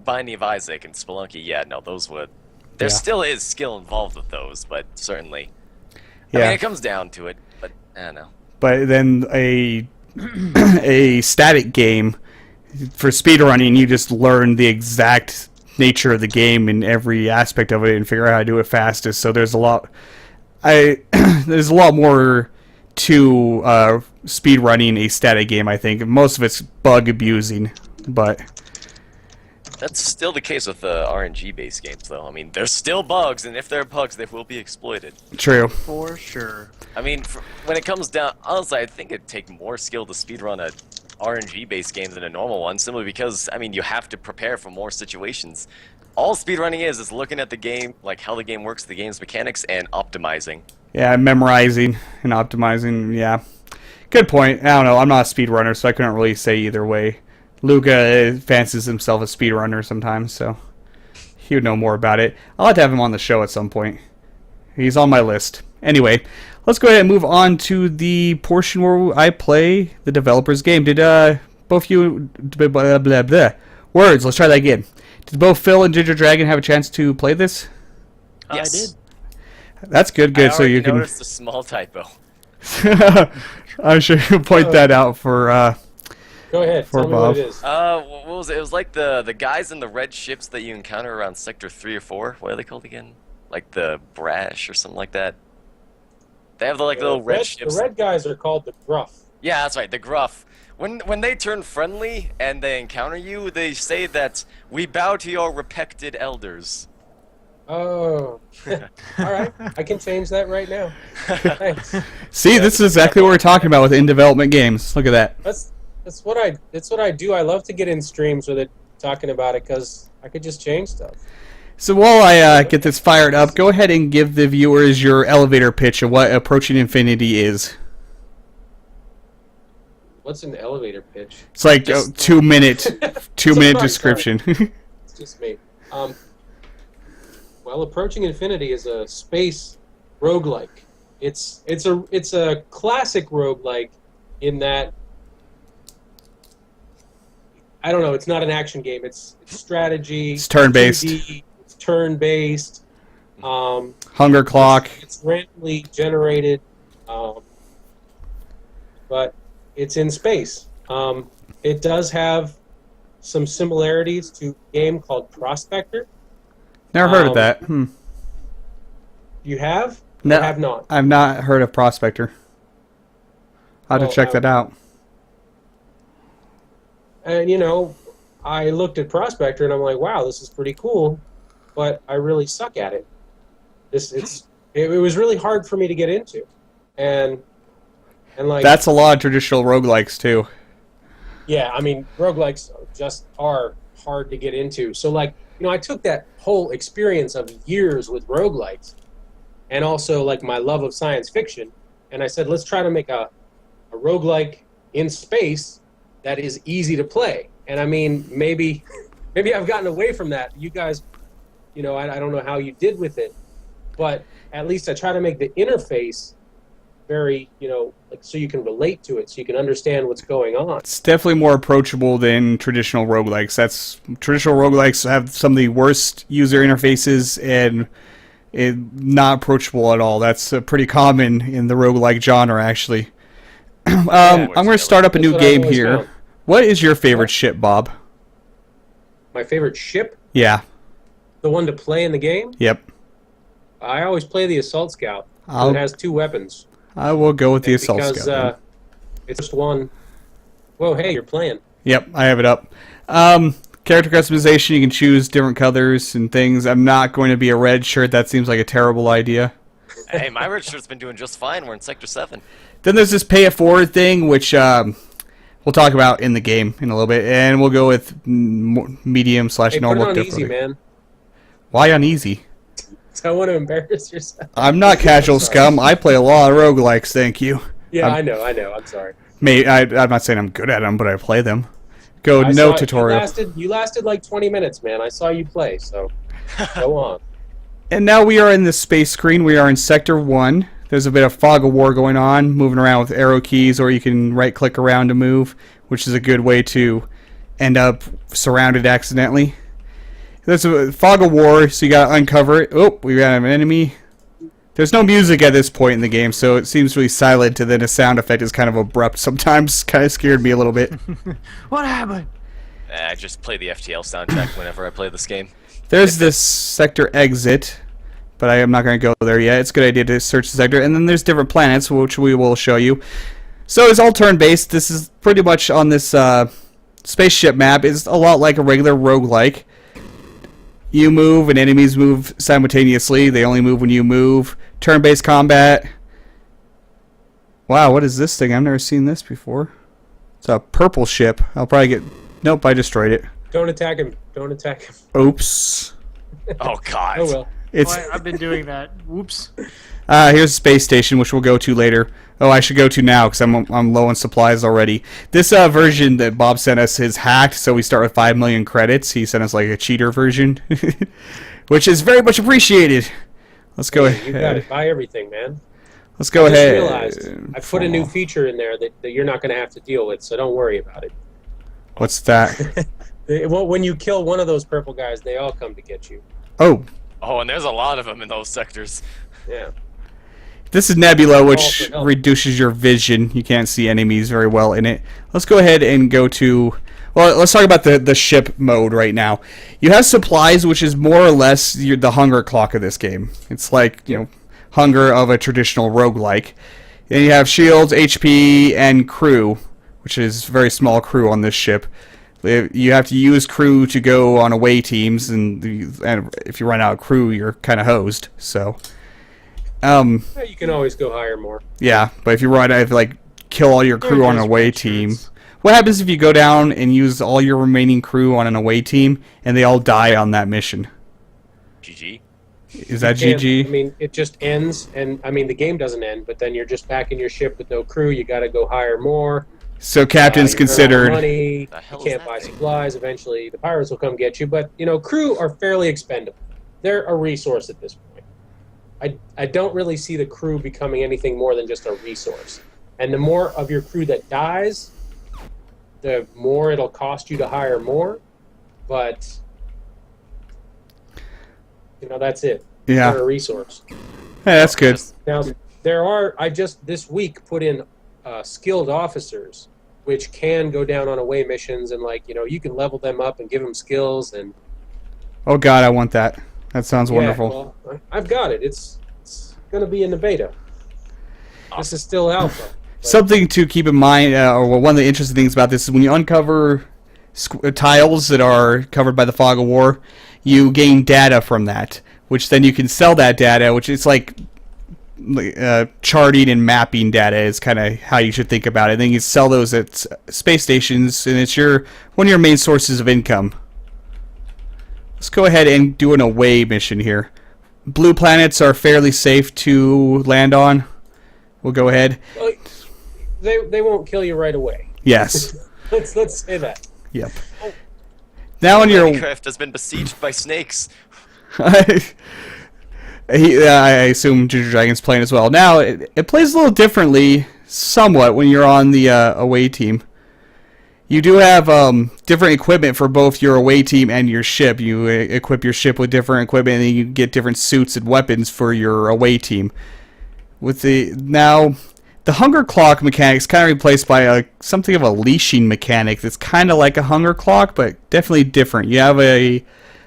Binding of Isaac and Spelunky, yeah, no, those would... There Yeah. still is skill involved with those, but certainly... I Yeah. mean, it comes down to it, but I don't know. But then a static game for speedrunning, you just learn the exact nature of the game and every aspect of it and figure out how to do it fastest. So there's a lot there's a lot more to speedrunning a static game, I think. Most of it's bug abusing, but That's still the case with RNG-based games, though. I mean, there's still bugs, and if there are bugs, they will be exploited. true. For sure. I mean, when it comes down, honestly, I think it'd take more skill to speedrun a RNG-based game than a normal one, simply because, I mean, you have to prepare for more situations. All speedrunning is looking at the game, like how the game works, the game's mechanics, and optimizing. Yeah, memorizing and optimizing, yeah. Good point. I don't know, I'm not a speedrunner, so I couldn't really say either way. Luca fancies himself a speedrunner sometimes, so he would know more about it. I'll have to have him on the show at some point. He's on my list. Anyway, let's go ahead and move on to the portion where I play the developer's game. Did both you... Blah, blah, blah. Words, let's try that again. Did both Phil and GingerDragon have a chance to play this? Yes. I did. That's good, good. So you can... noticed a small typo. I'm sure you'll point that out for... Go ahead. For Tell me Bob. what it is. What was it? It was like the guys in the red ships that you encounter around Sector 3 or 4. What are they called again? Like the Brash or something like that. They have the little red ships. The red guys are called the Gruff. Yeah, that's right, the Gruff. When they turn friendly and they encounter you, they say that we bow to your respected elders. Oh. All right. I can change that right now. Thanks. See, this is exactly what we're talking about with in-development games. Look at that. That's what I do. I love to get in streams with it, talking about it, because I could just change stuff. So while I get this fired up, go ahead and give the viewers your elevator pitch of what Approaching Infinity is. What's an elevator pitch? It's like Just- a 2-minute Sorry. description. It's just me. Well, Approaching Infinity is a space roguelike. It's a classic roguelike in that, I don't know, it's not an action game. It's strategy. It's turn-based. 2D, it's turn-based. Hunger clock. It's randomly generated, but it's in space. It does have some similarities to a game called Prospector. Never heard of that. You have? No, Or have not? I've not heard of Prospector. I'll have Well, to check that out. And, you know, I looked at Prospector and I'm like, wow, this is pretty cool, but I really suck at it. It was really hard for me to get into. And like... That's a lot of traditional roguelikes, too. Yeah, I mean, roguelikes just are hard to get into. So, like, you know, I took that whole experience of years with roguelikes and also, like, my love of science fiction, and I said, let's try to make a roguelike in space that is easy to play. And, I mean, maybe I've gotten away from that. You guys, you know, I don't know how you did with it, but at least I try to make the interface very, you know, like, so you can relate to it, so you can understand what's going on. It's definitely more approachable than traditional roguelikes. Traditional roguelikes have some of the worst user interfaces and not approachable at all. That's pretty common in the roguelike genre, actually. I'm going to start up a new game here. Found. What is your favorite ship, Bob? My favorite ship? Yeah. The one to play in the game? Yep. I always play the Assault Scout. It has 2 weapons. I will go with the Assault because, Scout. It's just one. Whoa, hey, you're playing. Yep, I have it up. Character customization, you can choose different colors and things. I'm not going to be a red shirt. That seems like a terrible idea. Hey, my red shirt's been doing just fine. We're in Sector 7. Then there's this pay it forward thing, which we'll talk about in the game in a little bit. And we'll go with medium / Hey, normal put it on difficulty. easy, man. Why on easy? I want to embarrass yourself. I'm not casual scum. I play a lot of roguelikes, thank you. Yeah, I know. I'm sorry. I'm not saying I'm good at them, but I play them. Go I no saw tutorial. You lasted like 20 minutes, man. I saw you play, so go on. And now we are in the space screen. We are in Sector 1. There's a bit of fog of war going on, moving around with arrow keys, or you can right-click around to move, which is a good way to end up surrounded accidentally. There's a fog of war, so you gotta uncover it. Oh, we got an enemy. There's no music at this point in the game, so it seems really silent, and then the sound effect is kind of abrupt sometimes. Kind of scared me a little bit. What happened? I just play the FTL soundtrack whenever I play this game. There's this sector exit, but I am not going to go there yet. It's a good idea to search the sector. And then there's different planets, which we will show you. So it's all turn-based. This is pretty much on this spaceship map. It's a lot like a regular roguelike. You move and enemies move simultaneously. They only move when you move. Turn-based combat. Wow, what is this thing? I've never seen this before. It's a purple ship. I'll probably get... Nope, I destroyed it. Don't attack him. Don't attack him. Oops. Oh, God. Oh, well. It's... I've been doing that. Whoops. Here's a space station, which we'll go to later. Oh, I should go to now because I'm low on supplies already. This version that Bob sent us is hacked, so we start with 5 million credits. He sent us like a cheater version, which is very much appreciated. Let's go ahead. You got it. Buy everything, man. Let's go I just ahead. realized I put a new feature in there that you're not going to have to deal with, so don't worry about it. What's that? Well, when you kill one of those purple guys, they all come to get you. Oh, Oh, and there's a lot of them in those sectors. Yeah. this is Nebula, which Call for help. reduces your vision. You can't see enemies very well in it. Let's go ahead and go to... Well, let's talk about the ship mode right now. You have supplies, which is more or less the hunger clock of this game. It's like, you know, hunger of a traditional roguelike. Then you have shields, HP, and crew, which is very small crew on this ship. You have to use crew to go on away teams, and if you run out of crew, you're kind of hosed. So, Yeah, you can always go hire more. yeah, but if you run out, like kill all your crew on an away team. What happens if you go down and use all your remaining crew on an away team, and they all die on that mission? GG. Is that And, GG? I mean, it just ends, and I mean, the game doesn't end, but then you're just back in your ship with no crew. You got to go hire more. So captains You earn all the considered. money. The hell You is can't that buy thing? supplies. Eventually, the pirates will come get you. But you know, crew are fairly expendable. They're a resource at this point. I don't really see the crew becoming anything more than just a resource. And the more of your crew that dies, the more it'll cost you to hire more. But that's it. Yeah. They're a resource. Hey, that's good. Now, I just this week put in skilled officers, which can go down on away missions, and you can level them up and give them skills. And Oh God, I want that. That sounds wonderful. Well, I've got it. It's going to be in the beta. This is still alpha. Something to keep in mind, or one of the interesting things about this is when you uncover tiles that are covered by the fog of war, you gain data from that, which then you can sell that data, which is like charting and mapping data is kind of how you should think about it. And then you sell those at space stations, and it's one of your main sources of income. Let's go ahead and do an away mission here. Blue planets are fairly safe to land on. We'll go ahead. Well, they won't kill you right away. Yes. Let's say that. Yep. Now on your Minecraft has been besieged by snakes. I assume GingerDragon's playing as well. Now it plays a little differently, somewhat, when you're on the away team. You do have different equipment for both your away team and your ship. You equip your ship with different equipment, and then you get different suits and weapons for your away team. The hunger clock mechanic is kind of replaced by something of a leashing mechanic that's kind of like a hunger clock, but definitely different. You have a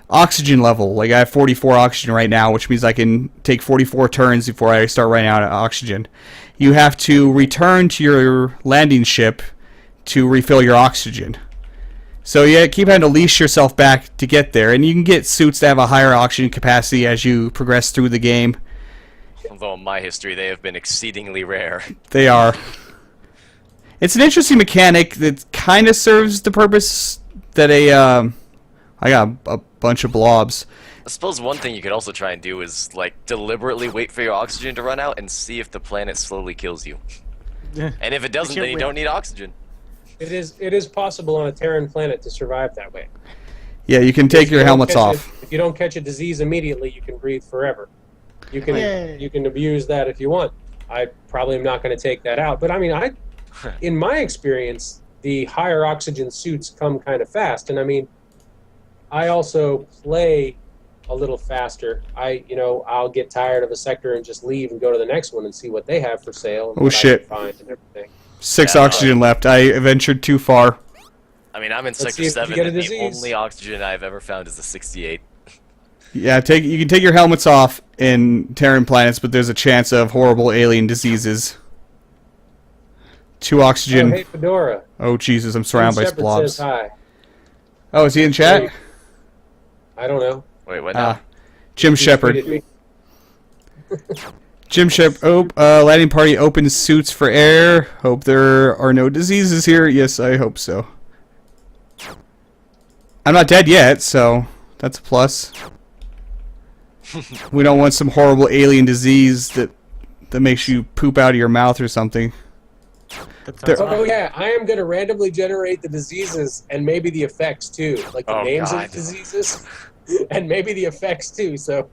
oxygen level. Like I have 44 oxygen right now, which means I can take 44 turns before I start running out of oxygen. You have to return to your landing ship to refill your oxygen. So you keep having to leash yourself back to get there, and you can get suits that have a higher oxygen capacity as you progress through the game. Although in my history they have been exceedingly rare. They are. It's an interesting mechanic that kind of serves the purpose that I got a bunch of blobs. I suppose one thing you could also try and do is deliberately wait for your oxygen to run out and see if the planet slowly kills you. And if it doesn't, then you don't need oxygen. It is possible on a Terran planet to survive that way. Yeah, you can take your helmets off. If you don't catch a disease immediately, you can breathe forever. You can abuse that if you want. I probably am not going to take that out, but I mean, in my experience, the higher oxygen suits come kind of fast, and I mean, I also play a little faster. I'll get tired of a sector and just leave and go to the next one and see what they have for sale. And oh shit! I can find and everything. 6 oxygen left. I ventured too far. I mean, I'm in Sector 7, and the only oxygen I've ever found is the 68. Yeah, you can take your helmets off in Terran planets, but there's a chance of horrible alien diseases. 2 oxygen. Oh, hey, Fedora. Oh, Jesus, I'm surrounded by Shepard blobs. says hi. Oh, is he in chat? I don't know. Wait, what now? Jim Shepard. Jim Shepard. Landing party opens suits for air. Hope there are no diseases here. Yes, I hope so. I'm not dead yet, so that's a plus. We don't want some horrible alien disease that makes you poop out of your mouth or something. Oh yeah, I am going to randomly generate the diseases and maybe the effects too, like the names of the diseases and maybe the effects too. So.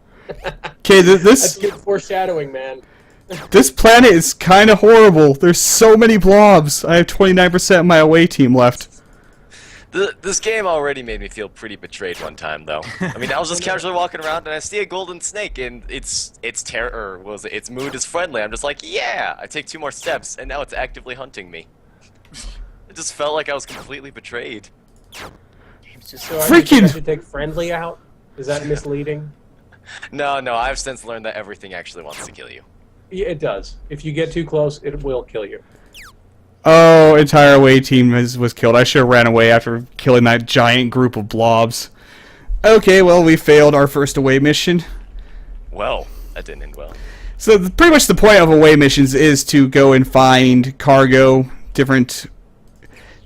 Okay, that's good foreshadowing, man. This planet is kind of horrible. There's so many blobs. I have 29% of my away team left. This game already made me feel pretty betrayed one time, though. I mean, I was just casually walking around and I see a golden snake, and its mood is friendly. I'm just like, yeah. I take 2 more steps, and now it's actively hunting me. It just felt like I was completely betrayed. So freaking! I should take friendly out. Is that misleading? No, I've since learned that everything actually wants to kill you. Yeah, it does. If you get too close, it will kill you. Oh, entire away team was killed. I should have ran away after killing that giant group of blobs. Okay, well, we failed our first away mission. Well, that didn't end well. So pretty much the point of away missions is to go and find cargo, different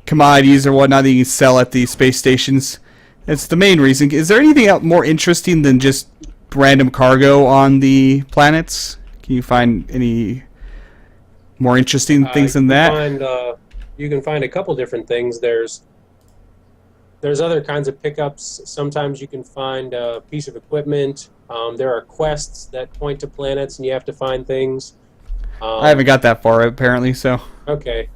commodities or whatnot that you can sell at the space stations. That's the main reason. Is there anything else more interesting than just random cargo on the planets? Can you find any more interesting things than that? You can find a couple different things. There's There's other kinds of pickups. Sometimes you can find a piece of equipment. There are quests that point to planets, and you have to find things. I haven't got that far apparently, so. Okay.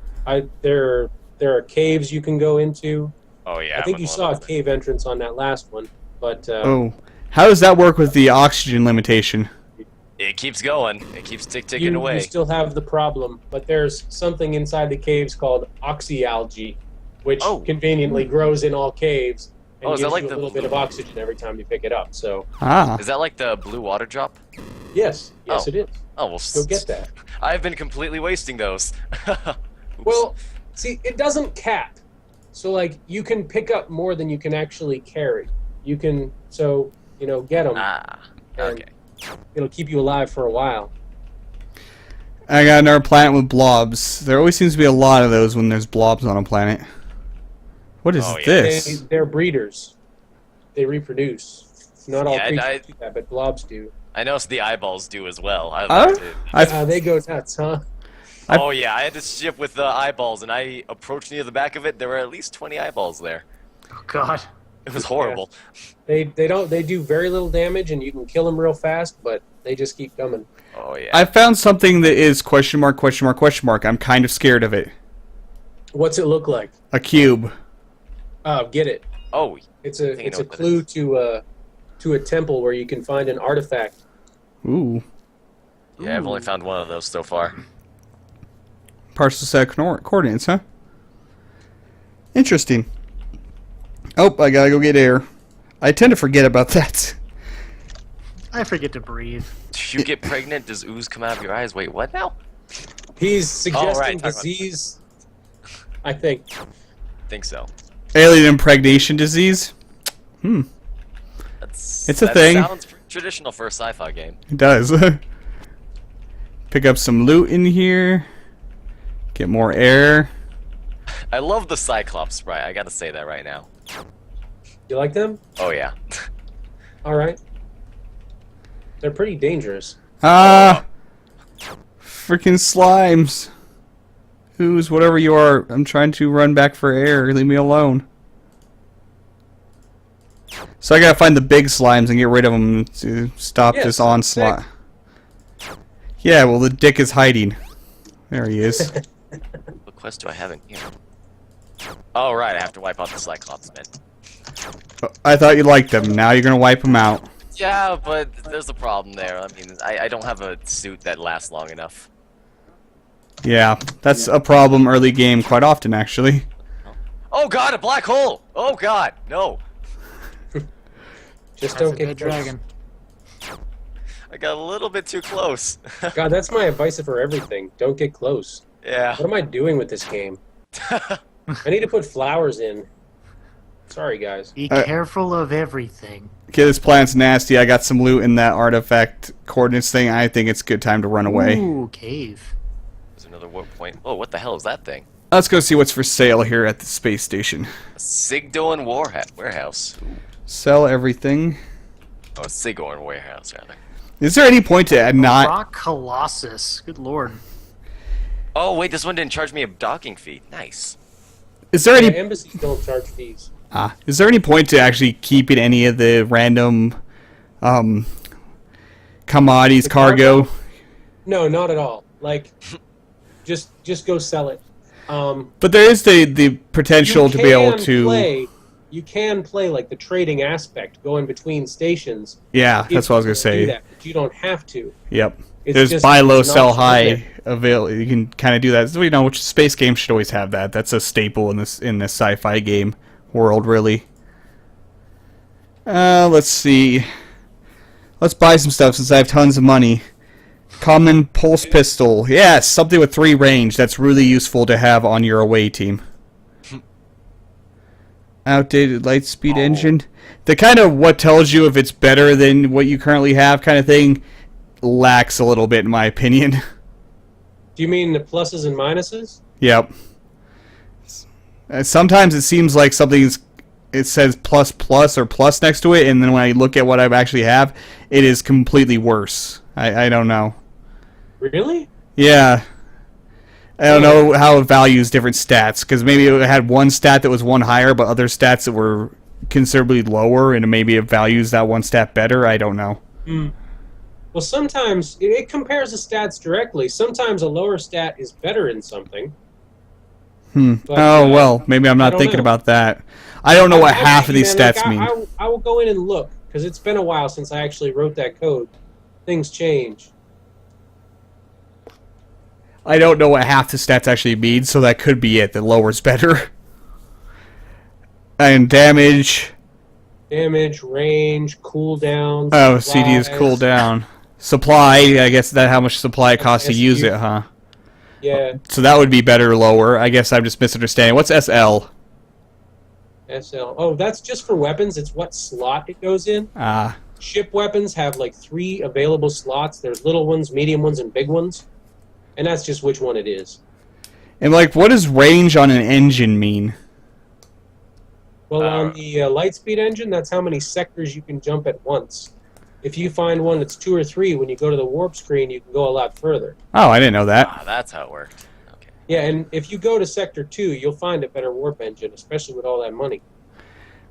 There are caves you can go into. Oh yeah. I think you saw a cave entrance on that last one, but Oh. How does that work with the oxygen limitation? It keeps going. It keeps ticking away. You still have the problem, but there's something inside the caves called oxyalgae, which conveniently grows in all caves and gives you a little bit of oxygen every time you pick it up. So, Ah. Is that like the blue water drop? yes, it is. Oh well. Go get that. I've been completely wasting those. Well, see, it doesn't cap. So, like, you can pick up more than you can actually carry. You can, get them. Ah. Okay. It'll keep you alive for a while. I got another planet with blobs. There always seems to be a lot of those when there's blobs on a planet. What is this? They're breeders. They reproduce. Not all creatures do that, but blobs do. I noticed the eyeballs do as well. They go nuts, huh? Oh yeah, I had this ship with eyeballs, and I approached near the back of it. There were at least 20 eyeballs there. Oh God. It was horrible. Yeah. They do very little damage, and you can kill them real fast, but they just keep coming. Oh yeah. I found something that is question mark, question mark, question mark. I'm kind of scared of it. What's it look like? A cube. Get it. Oh. It's a clue to a temple where you can find an artifact. Ooh. Yeah, I've only found one of those so far. Partial set coordinates, huh? Interesting. Oh, I gotta go get air. I tend to forget about that. I forget to breathe. If you get pregnant, does ooze come out of your eyes? Wait, what now? He's suggesting disease. I think. Think so. Alien impregnation disease? It's a thing. Sounds traditional for a sci-fi game. It does. Pick up some loot in here. Get more air. I love the Cyclops sprite. I gotta say that right now. You like them? Oh yeah. All right. They're pretty dangerous. Freaking slimes. Who's whatever you are? I'm trying to run back for air. Leave me alone. So I gotta find the big slimes and get rid of them to stop this onslaught. Yeah, well the dick is hiding. There he is. What quest do I have in here? Oh right, I have to wipe out the Cyclops men. I thought you liked them. Now you're gonna wipe them out. Yeah, but there's a problem there. I mean, I don't have a suit that lasts long enough. Yeah, that's a problem early game quite often, actually. Oh god, a black hole! Oh god, no! Just don't get dragon. I got a little bit too close. God, that's my advice for everything. Don't get close. Yeah. What am I doing with this game? I need to put flowers in. Sorry, guys. Be careful of everything. Okay, this planet's nasty. I got some loot in that artifact coordinates thing. I think it's a good time to run away. Ooh, cave. There's another warp point. Oh, what the hell is that thing? Let's go see what's for sale here at the space station. A Sigdoran warehouse. Ooh. Sell everything. Oh, a Sigdoran warehouse, rather. Is there any point to not... Rock Colossus. Good lord. Oh, wait, this one didn't charge me a docking fee. Nice. Is there any... Embassies don't charge fees. Is there any point to actually keeping any of the random commodities, cargo? No, not at all. Like, just go sell it. But there is the potential to be able to... You can play like the trading aspect, going between stations. Yeah, that's what I was gonna say. That, but you don't have to. Yep. It's There's just buy low, an sell option, high. isn't Avail. You can kind of do that. So, which space games should always have that. That's a staple in this sci-fi game world, really. Let's see. Let's buy some stuff since I have tons of money. Common pulse pistol. Yes, something with 3 range. That's really useful to have on your away team. Outdated light speed engine. The kind of what tells you if it's better than what you currently have kind of thing lacks a little bit in my opinion. Do you mean the pluses and minuses? Yep. Sometimes it seems like it says plus plus or plus next to it, and then when I look at what I actually have, it is completely worse. I don't know. Really? Yeah. I don't know how it values different stats, because maybe it had one stat that was one higher, but other stats that were considerably lower, and maybe it values that one stat better. I don't know. Well, sometimes it compares the stats directly. Sometimes a lower stat is better in something. But, well, maybe I'm not thinking about that. I don't know what half of these stats mean. I will go in and look, because it's been a while since I actually wrote that code. Things change. I don't know what half the stats actually mean, so that could be it. The lower's better. And damage. Damage, range, cooldown. Oh, CD is cooldown. Supply, I guess that how much supply it costs to use it, huh? Yeah. So that would be better or lower. I guess I'm just misunderstanding. What's SL? SL. Oh, that's just for weapons. It's what slot it goes in. Ah. Ship weapons have like 3 available slots. There's little ones, medium ones, and big ones. And that's just which one it is. And, like, what does range on an engine mean? Well, on the Lightspeed engine, that's how many sectors you can jump at once. If you find one that's 2 or 3, when you go to the warp screen, you can go a lot further. Oh, I didn't know that. Ah, that's how it worked. Okay. Yeah, and if you go to Sector 2, you'll find a better warp engine, especially with all that money.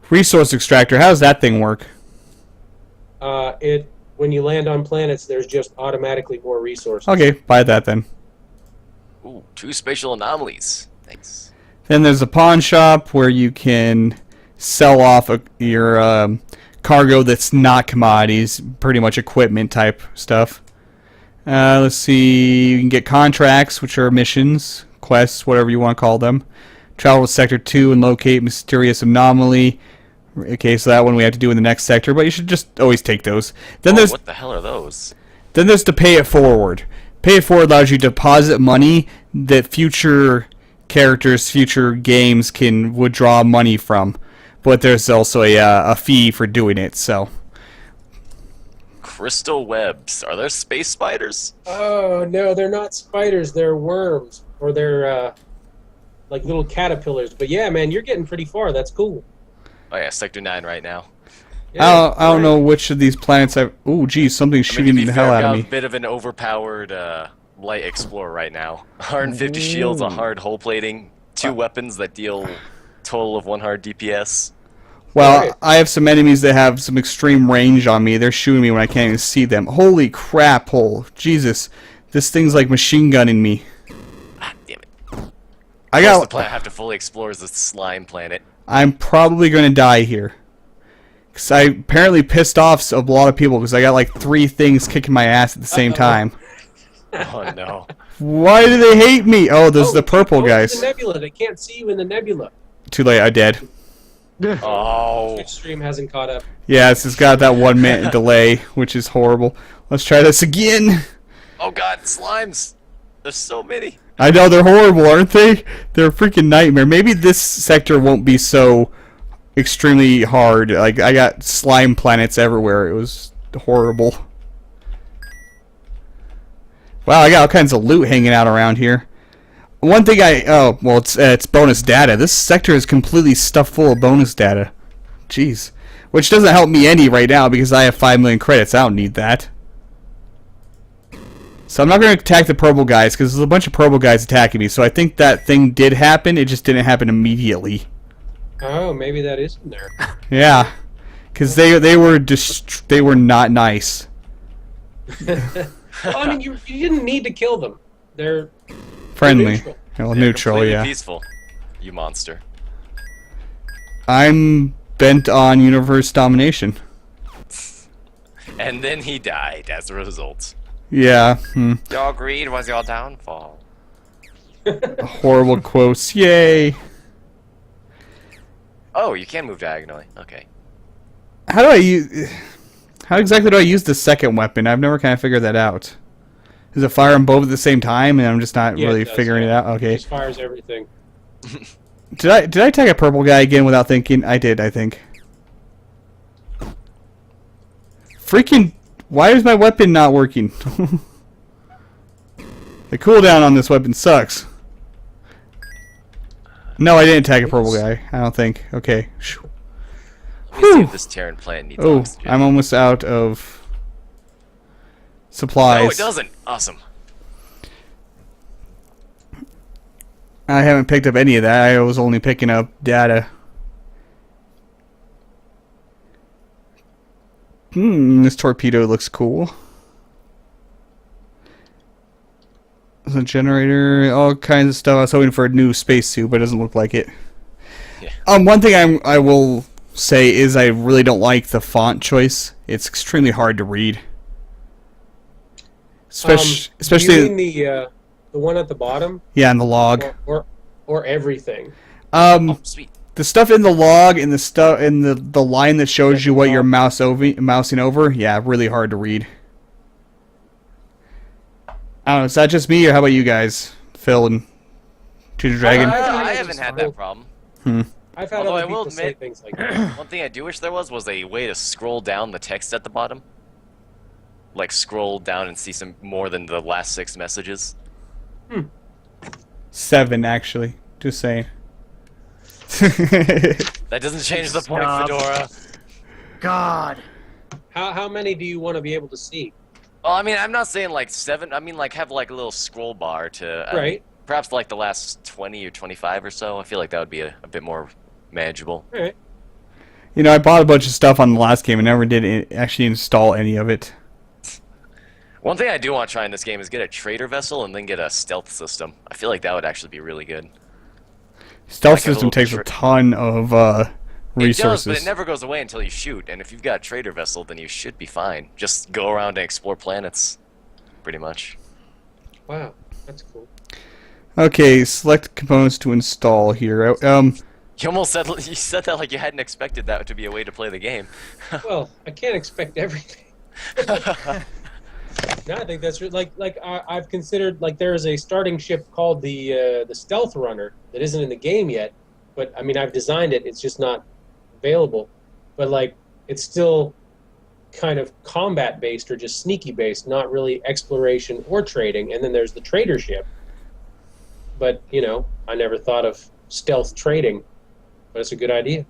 Resource extractor, how does that thing work? When you land on planets, there's just automatically more resources. Okay, buy that then. Ooh, 2 spatial anomalies. Thanks. Then there's a pawn shop where you can sell off your cargo that's not commodities, pretty much equipment type stuff. Let's see, you can get contracts, which are missions, quests, whatever you want to call them. Travel to Sector 2 and locate mysterious anomaly. Okay, so that one we have to do in the next sector, but you should just always take those. Then there's what the hell are those? Then there's to pay it forward. Pay it forward allows you to deposit money that future characters, future games can withdraw money from. But there's also a fee for doing it, so. Crystal webs. Are there space spiders? Oh, no, they're not spiders. They're worms. Or they're like little caterpillars. But yeah, man, you're getting pretty far. That's cool. Oh yeah, Sector 9 right now. Yeah, I don't know which of these planets I've... Ooh, geez, something's shooting the hell out of me. A bit of an overpowered light explorer right now. 150 shields, a hard hull plating, 2 weapons that deal total of 1 hard DPS. Well, Right. I have some enemies that have some extreme range on me. They're shooting me when I can't even see them. Holy crap, hole. Jesus. This thing's like machine gunning me. Ah, damn it. I The got... planet I have to fully explore is the slime planet. I'm probably going to die here. Because I apparently pissed off a lot of people because I got like 3 things kicking my ass at the same time. Oh no. Why do they hate me? Oh, those are the purple go to guys. The nebula. They can't see you in the nebula. Too late, I dead. Oh. Twitch stream hasn't caught up. Yeah, it's got that 1 minute delay, which is horrible. Let's try this again. Oh god, slimes. There's so many. I know, they're horrible, aren't they? They're a freaking nightmare. Maybe this sector won't be so extremely hard. Like, I got slime planets everywhere. It was horrible. Wow, I got all kinds of loot hanging out around here. One thing it's bonus data. This sector is completely stuffed full of bonus data. Jeez. Which doesn't help me any right now because I have 5 million credits. I don't need that. So I'm not going to attack the purple guys because there's a bunch of purple guys attacking me. So I think that thing did happen. It just didn't happen immediately. Oh, maybe that is in there. Yeah, because they were not nice. Well, I mean, you didn't need to kill them. They're Friendly. neutral. Well, They're neutral, completely yeah. peaceful. You monster. I'm bent on universe domination. And then he died as a result. Yeah. Your greed was your downfall. Horrible quotes. Yay. Oh, you can move diagonally. Okay. How exactly do I use the second weapon? I've never kind of figured that out. Does it fire them both at the same time, and I'm just not Yeah, really it does, figuring it yeah. out? Okay. It just fires everything. Did I attack a purple guy again without thinking? I did, I think. Freaking... Why is my weapon not working? The cooldown on this weapon sucks. No, I didn't attack a purple guy. I don't think. Okay. Let me see if this Terran planet needs Oh, oxygen. I'm almost out of supplies. No, it doesn't. Awesome. I haven't picked up any of that. I was only picking up data. This torpedo looks cool. There's a generator, all kinds of stuff. I was hoping for a new spacesuit, but it doesn't look like it. Yeah. One thing I will say is I really don't like the font choice. It's extremely hard to read. Especially you mean the one at the bottom? Yeah, in the log. Or everything. Oh, sweet. The stuff in the log and the stuff in the line that shows you what you're mousing over, yeah, really hard to read. I don't know, is that just me, or how about you guys, Phil and GingerDragon? I haven't had that problem. I've had other people say things like that. One thing I do wish there was a way to scroll down the text at the bottom. Like, scroll down and see some more than the last 6 messages. 7, actually. Just saying. That doesn't change the point, Stop. Fedora. God. How many do you want to be able to see? Well, I mean, I'm not saying like 7. I mean, like, have like a little scroll bar to Right. Perhaps like the last 20 or 25 or so. I feel like that would be a bit more manageable. All right. You know, I bought a bunch of stuff on the last game and never did actually install any of it. One thing I do want to try in this game is get a trader vessel and then get a stealth system. I feel like that would actually be really good. Stealth Like a system little takes a ton of resources. It does, but it never goes away until you shoot. And if you've got a trader vessel, then you should be fine. Just go around and explore planets, pretty much. Wow, that's cool. Okay, select components to install here. You almost said that like you hadn't expected that to be a way to play the game. Well, I can't expect everything. No, I think that's I've considered, like, there is a starting ship called the Stealth Runner that isn't in the game yet, but I mean, I've designed it. It's just not available, but like it's still kind of combat based or just sneaky based, not really exploration or trading. And then there's the trader ship, but you know, I never thought of stealth trading, but it's a good idea.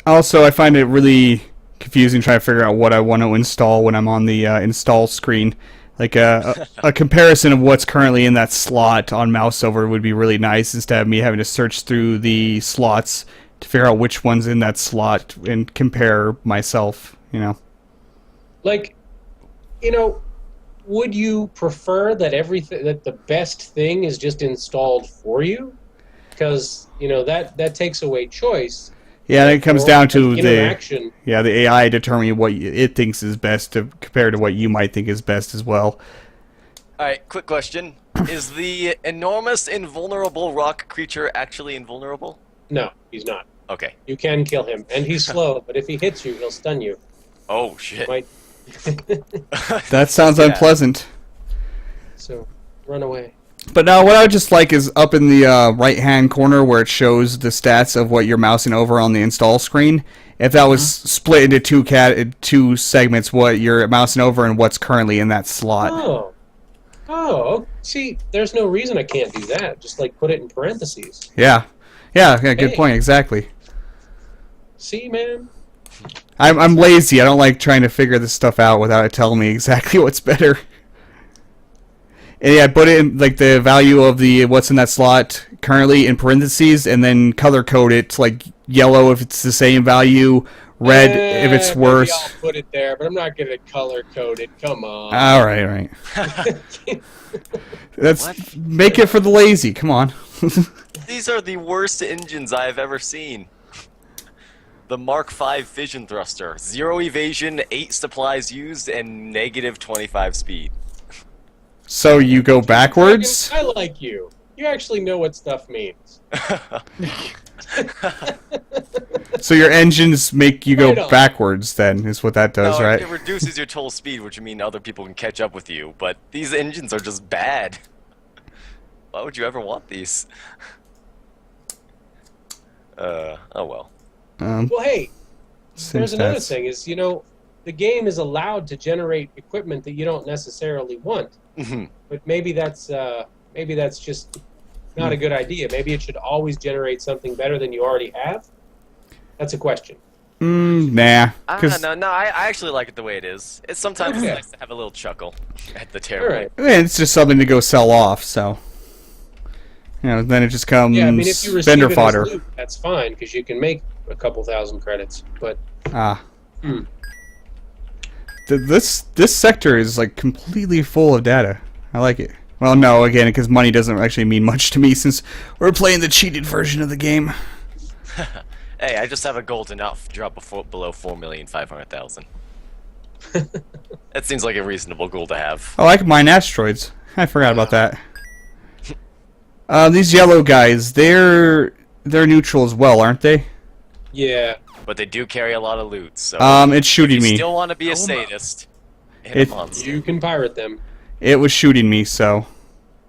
Also, I find it really confusing trying to figure out what I want to install when I'm on the install screen. Like a comparison of what's currently in that slot on mouse over would be really nice, instead of me having to search through the slots to figure out which one's in that slot and compare myself, you know. Like, you know, would you prefer that that the best thing is just installed for you? Because, you know, that takes away choice. Yeah, and it comes down to interaction. the AI determining what it thinks is best compared to what you might think is best as well. Alright, quick question. Is the enormous invulnerable rock creature actually invulnerable? No, he's not. Okay. You can kill him, and he's slow, but if he hits you, he'll stun you. Oh, shit. Might... That sounds unpleasant. So, run away. But now what I would just like is up in the right-hand corner where it shows the stats of what you're mousing over on the install screen. If that was split into two segments, what you're mousing over and what's currently in that slot. Oh, see, there's no reason I can't do that. Just, like, put it in parentheses. Yeah, good point, exactly. See, man? I'm lazy. I don't like trying to figure this stuff out without it telling me exactly what's better. And yeah, I put it in, like, the value of the what's in that slot currently in parentheses, and then color code it, like yellow if it's the same value, red if it's worse. Maybe I'll put it there, but I'm not gonna color code it. Come on. All right. Make it for the lazy. Come on. These are the worst engines I have ever seen. The Mark V fission thruster, 0 evasion, 8 supplies used, and negative 25 speed. So you go backwards? I like you. You actually know what stuff means. So your engines make you go Right on. backwards, then, is what that does, No, right? It reduces your total speed, which would mean other people can catch up with you, but these engines are just bad. Why would you ever want these? Oh well. Well, hey, there's another Synthets. thing is, you know, the game is allowed to generate equipment that you don't necessarily want. But maybe that's just not a good idea. Maybe it should always generate something better than you already have. That's a question. Nah. I 'Cause don't know. No, I actually like it the way it is. It's sometimes it's Yeah. nice to have a little chuckle at the All terrible. right. it's just something to go sell off. So, then it just comes Yeah, I mean, if you receive vendor it fodder. as loot, that's fine because you can make a couple thousand credits. But Ah. Hmm. This sector is like completely full of data. I like it. Well, no, again, because money doesn't actually mean much to me since we're playing the cheated version of the game. Hey, I just have a goal to not drop below 4,500,000. That seems like a reasonable goal to have. Oh, I can mine asteroids. I forgot about that. These yellow guys, they're neutral as well, aren't they? yeah, But they do carry a lot of loot, so It's shooting if you me. still want to be a sadist, hit It- a monster. you can pirate them. It was shooting me, so.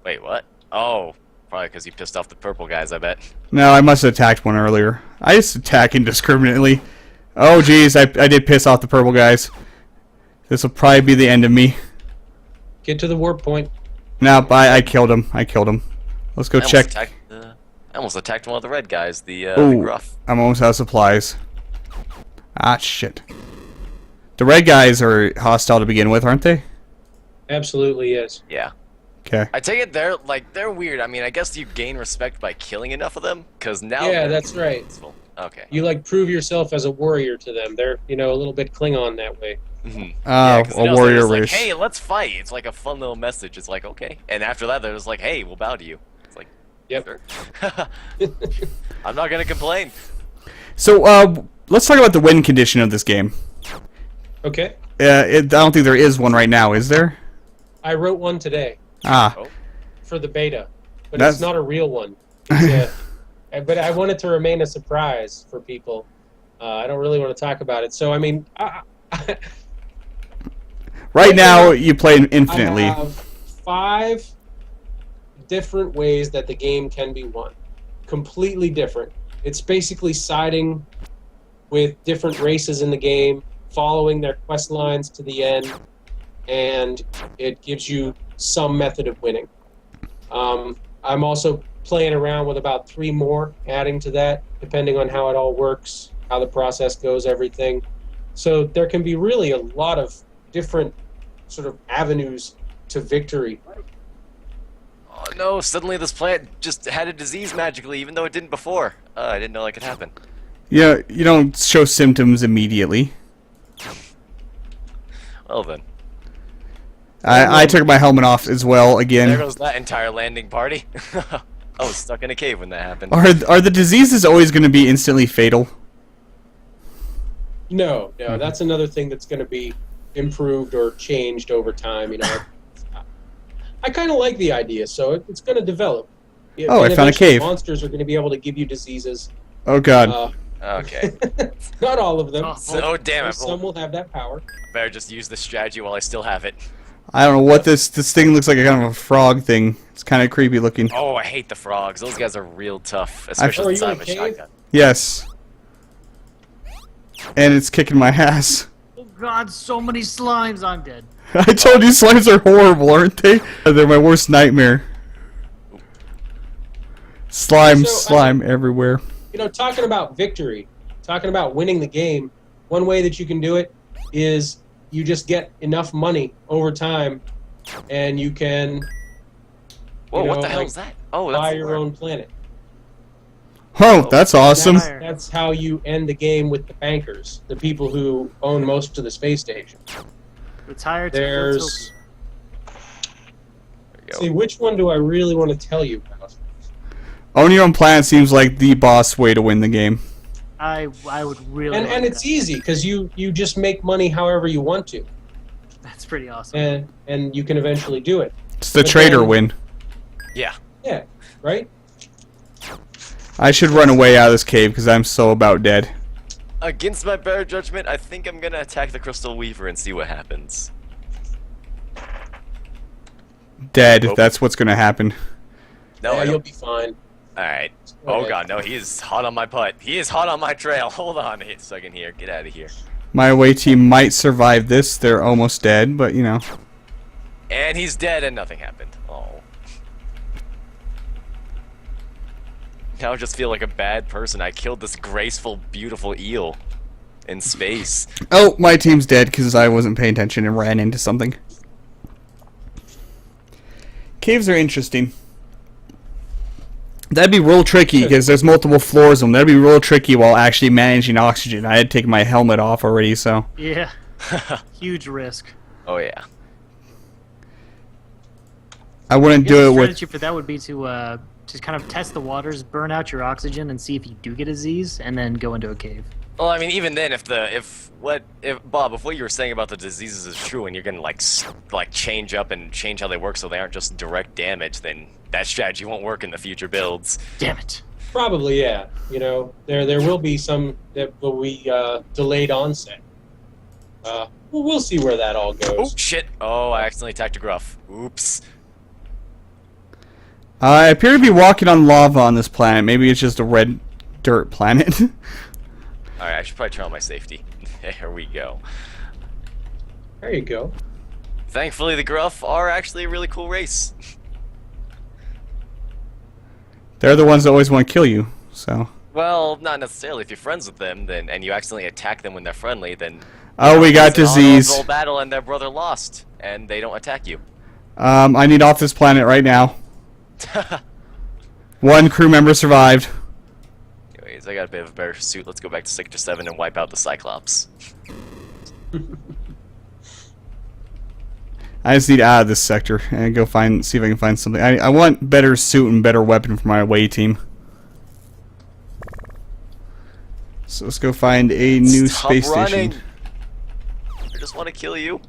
Wait, what? Oh, probably because you pissed off the purple guys, I bet. No, I must have attacked one earlier. I just attack indiscriminately. Oh, geez, I did piss off the purple guys. This will probably be the end of me. Get to the warp point. No, I killed him. I killed him. Let's go check. I almost attacked one of the red guys, the Ooh, gruff. I'm almost out of supplies. Ah, shit. The red guys are hostile to begin with, aren't they? Absolutely, yes. Yeah. Okay. I take it they're weird. I mean, I guess you gain respect by killing enough of them, because now Yeah, they're that's right. useful. Okay. You like prove yourself as a warrior to them. They're a little bit Klingon that way. Mhm. Oh, 'cause a they're warrior just like, race. hey, let's fight. It's like a fun little message. It's like, okay. And after that, they're just like, hey, we'll bow to you. It's like, Yep. sure. I'm not gonna complain. So, let's talk about the win condition of this game. Okay. I don't think there is one right now, is there? I wrote one today Ah. Oh. for the beta, but That's- it's not a real one. Yeah. But I want it to remain a surprise for people. I don't really want to talk about it. So, I mean, Right now, you play infinitely. I have 5 different ways that the game can be won. Completely different. It's basically siding with different races in the game, following their quest lines to the end, and it gives you some method of winning. I'm also playing around with about 3 more, adding to that, depending on how it all works, how the process goes, everything. So there can be really a lot of different sort of avenues to victory. Oh no! Suddenly this plant just had a disease magically, even though it didn't before. I didn't know that could happen. Yeah, you don't show symptoms immediately. Well then, I took my helmet off as well there again. goes that entire landing party. I was stuck in a cave when that happened. Are the diseases always going to be instantly fatal? No, that's another thing that's going to be improved or changed over time. I kind of like the idea, so it's going to develop. Yeah, Oh, and I found a eventually cave. Monsters are going to be able to give you diseases. Oh god. Okay. Not all of them. Oh, So damn it! Some will have that power. Better just use this strategy while I still have it. I don't know what this thing looks like. A kind of a frog thing. It's kind of creepy looking. Oh, I hate the frogs. Those guys are real tough, Oh, especially are inside you of a in a cave? shotgun. Yes. And it's kicking my ass. Oh god, so many slimes, I'm dead. I told you slimes are horrible, aren't they? They're my worst nightmare. Slime everywhere. Talking about victory, talking about winning the game, one way that you can do it is you just get enough money over time, and you can Whoa, what the hell like, is that? Oh, that's buy the your word. own planet. Oh, that's awesome. That's how you end the game with the bankers, the people who own most of the space station. Retire to There's. There you go. See, which one do I really want to tell you about? Owning your own planet seems like the boss way to win the game. I would really And like it's that. easy because you just make money however you want to, That's pretty awesome. and you can eventually do it. It's the But trader then- win. Yeah. Yeah, right. I should run away out of this cave because I'm so about dead. Against my better judgment, I think I'm gonna attack the Crystal Weaver and see what happens. Dead. Oh. That's what's going to happen. No, yeah, I you'll don't. be fine. Alright. Go Oh ahead. god, no, he is hot on my putt. He is hot on my trail. Hold on a second here. Get out of here. My away team might survive this. They're almost dead, but you know. And he's dead and nothing happened. Oh. Now I just feel like a bad person. I killed this graceful, beautiful eel. in space. Oh, my team's dead because I wasn't paying attention and ran into something. Caves are interesting. That'd be real tricky because there's multiple floors of them. That'd be real tricky while actually managing oxygen. I had taken my helmet off already, so. Yeah. Huge risk. Oh yeah. I wouldn't I do guess it the with. strategy for that would be to kind of test the waters, burn out your oxygen, and see if you do get a disease, and then go into a cave. Well, I mean, even then, if Bob, if what you were saying about the diseases is true, and you're gonna like change up and change how they work so they aren't just direct damage, then that strategy won't work in the future builds. Damn it. Probably, yeah. You know, there will be some that will be delayed onset. Well, we'll see where that all Oh goes. shit! Oh, I accidentally attacked a gruff. Oops. I appear to be walking on lava on this planet. Maybe it's just a red dirt planet. Alright, I should probably turn on my safety. There we go. There you go. Thankfully, the gruff are actually a really cool race. They're the ones that always want to kill you, so. Well, not necessarily. If you're friends with them, then and you accidentally attack them when they're friendly, then Oh, we got it's an disease. honorable battle and their brother lost, and they don't attack you. I need off this planet right now. One crew member survived. Anyways, I got a bit of a better suit. Let's go back to Sector 7 and wipe out the Cyclops. I just need out of this sector and go see if I can find something. I want better suit and better weapon for my away team. So let's go find a new Stop space running. station. I just want to kill you.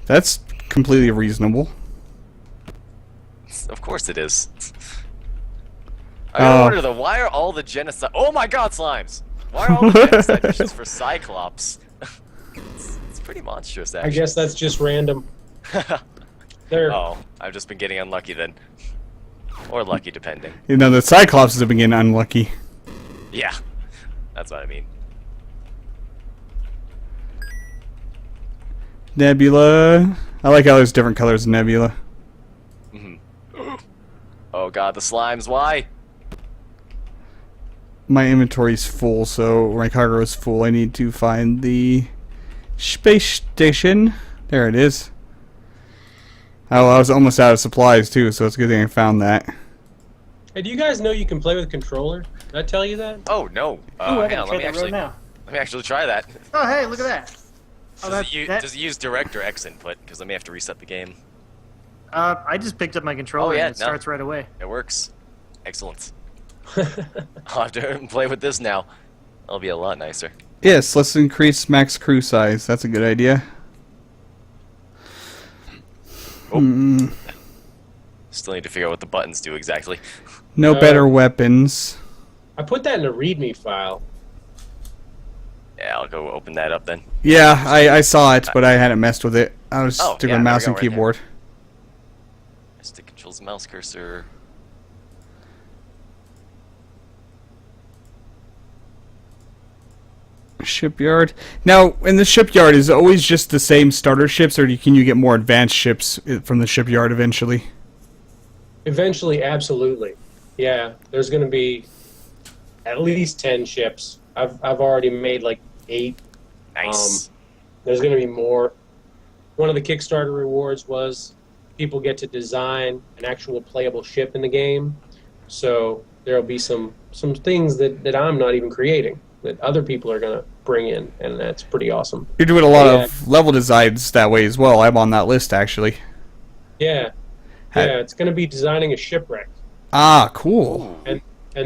That's completely reasonable. Of course it is. I gotta Oh. wonder though, why are all the genocide? Oh my God, slimes! Why are all the genocide missions for Cyclops? It's pretty monstrous, I actually. guess that's just random. There. Oh, I've just been getting unlucky then, or lucky depending. You know, the Cyclops have been getting unlucky. Yeah, that's what I mean. Nebula. I like how there's different colors of Nebula. Oh God, the slimes! Why? My inventory's full, so my cargo is full. I need to find the space station. There it is. Oh, I was almost out of supplies too, so it's a good thing I found that. Hey, do you guys know you can play with controller? Did I tell you that? Oh no! Ooh, I Hang on, gotta try that road now. let me actually try that. Oh, hey, look at that. Oh, Does it use direct or X input? Because I may have to reset the game. I just picked up my controller Oh, yeah, and it starts right away. It works. Excellent. I'll have to play with this now. That'll be a lot nicer. Yes, let's increase max crew size. That's a good idea. Oh. Still need to figure out what the buttons do exactly. No better weapons. I put that in a README file. Yeah, I'll go open that up then. Yeah, I saw it, but I hadn't messed with it. I was Oh, doing yeah, there we mouse go, and right there. keyboard. Stick controls the mouse cursor. Shipyard. Now, in the shipyard, is it always just the same starter ships, or can you get more advanced ships from the shipyard eventually? Eventually, absolutely. Yeah, there's going to be at least 10 ships. I've already made like 8. Nice. There's going to be more. One of the Kickstarter rewards was people get to design an actual playable ship in the game. So there'll be some things that I'm not even creating that other people are going to bring in, and that's pretty awesome. You're doing a lot Yeah. of level designs that way as well. I'm on that list, actually. Yeah. Yeah, it's going to be designing a shipwreck. Ah, cool. And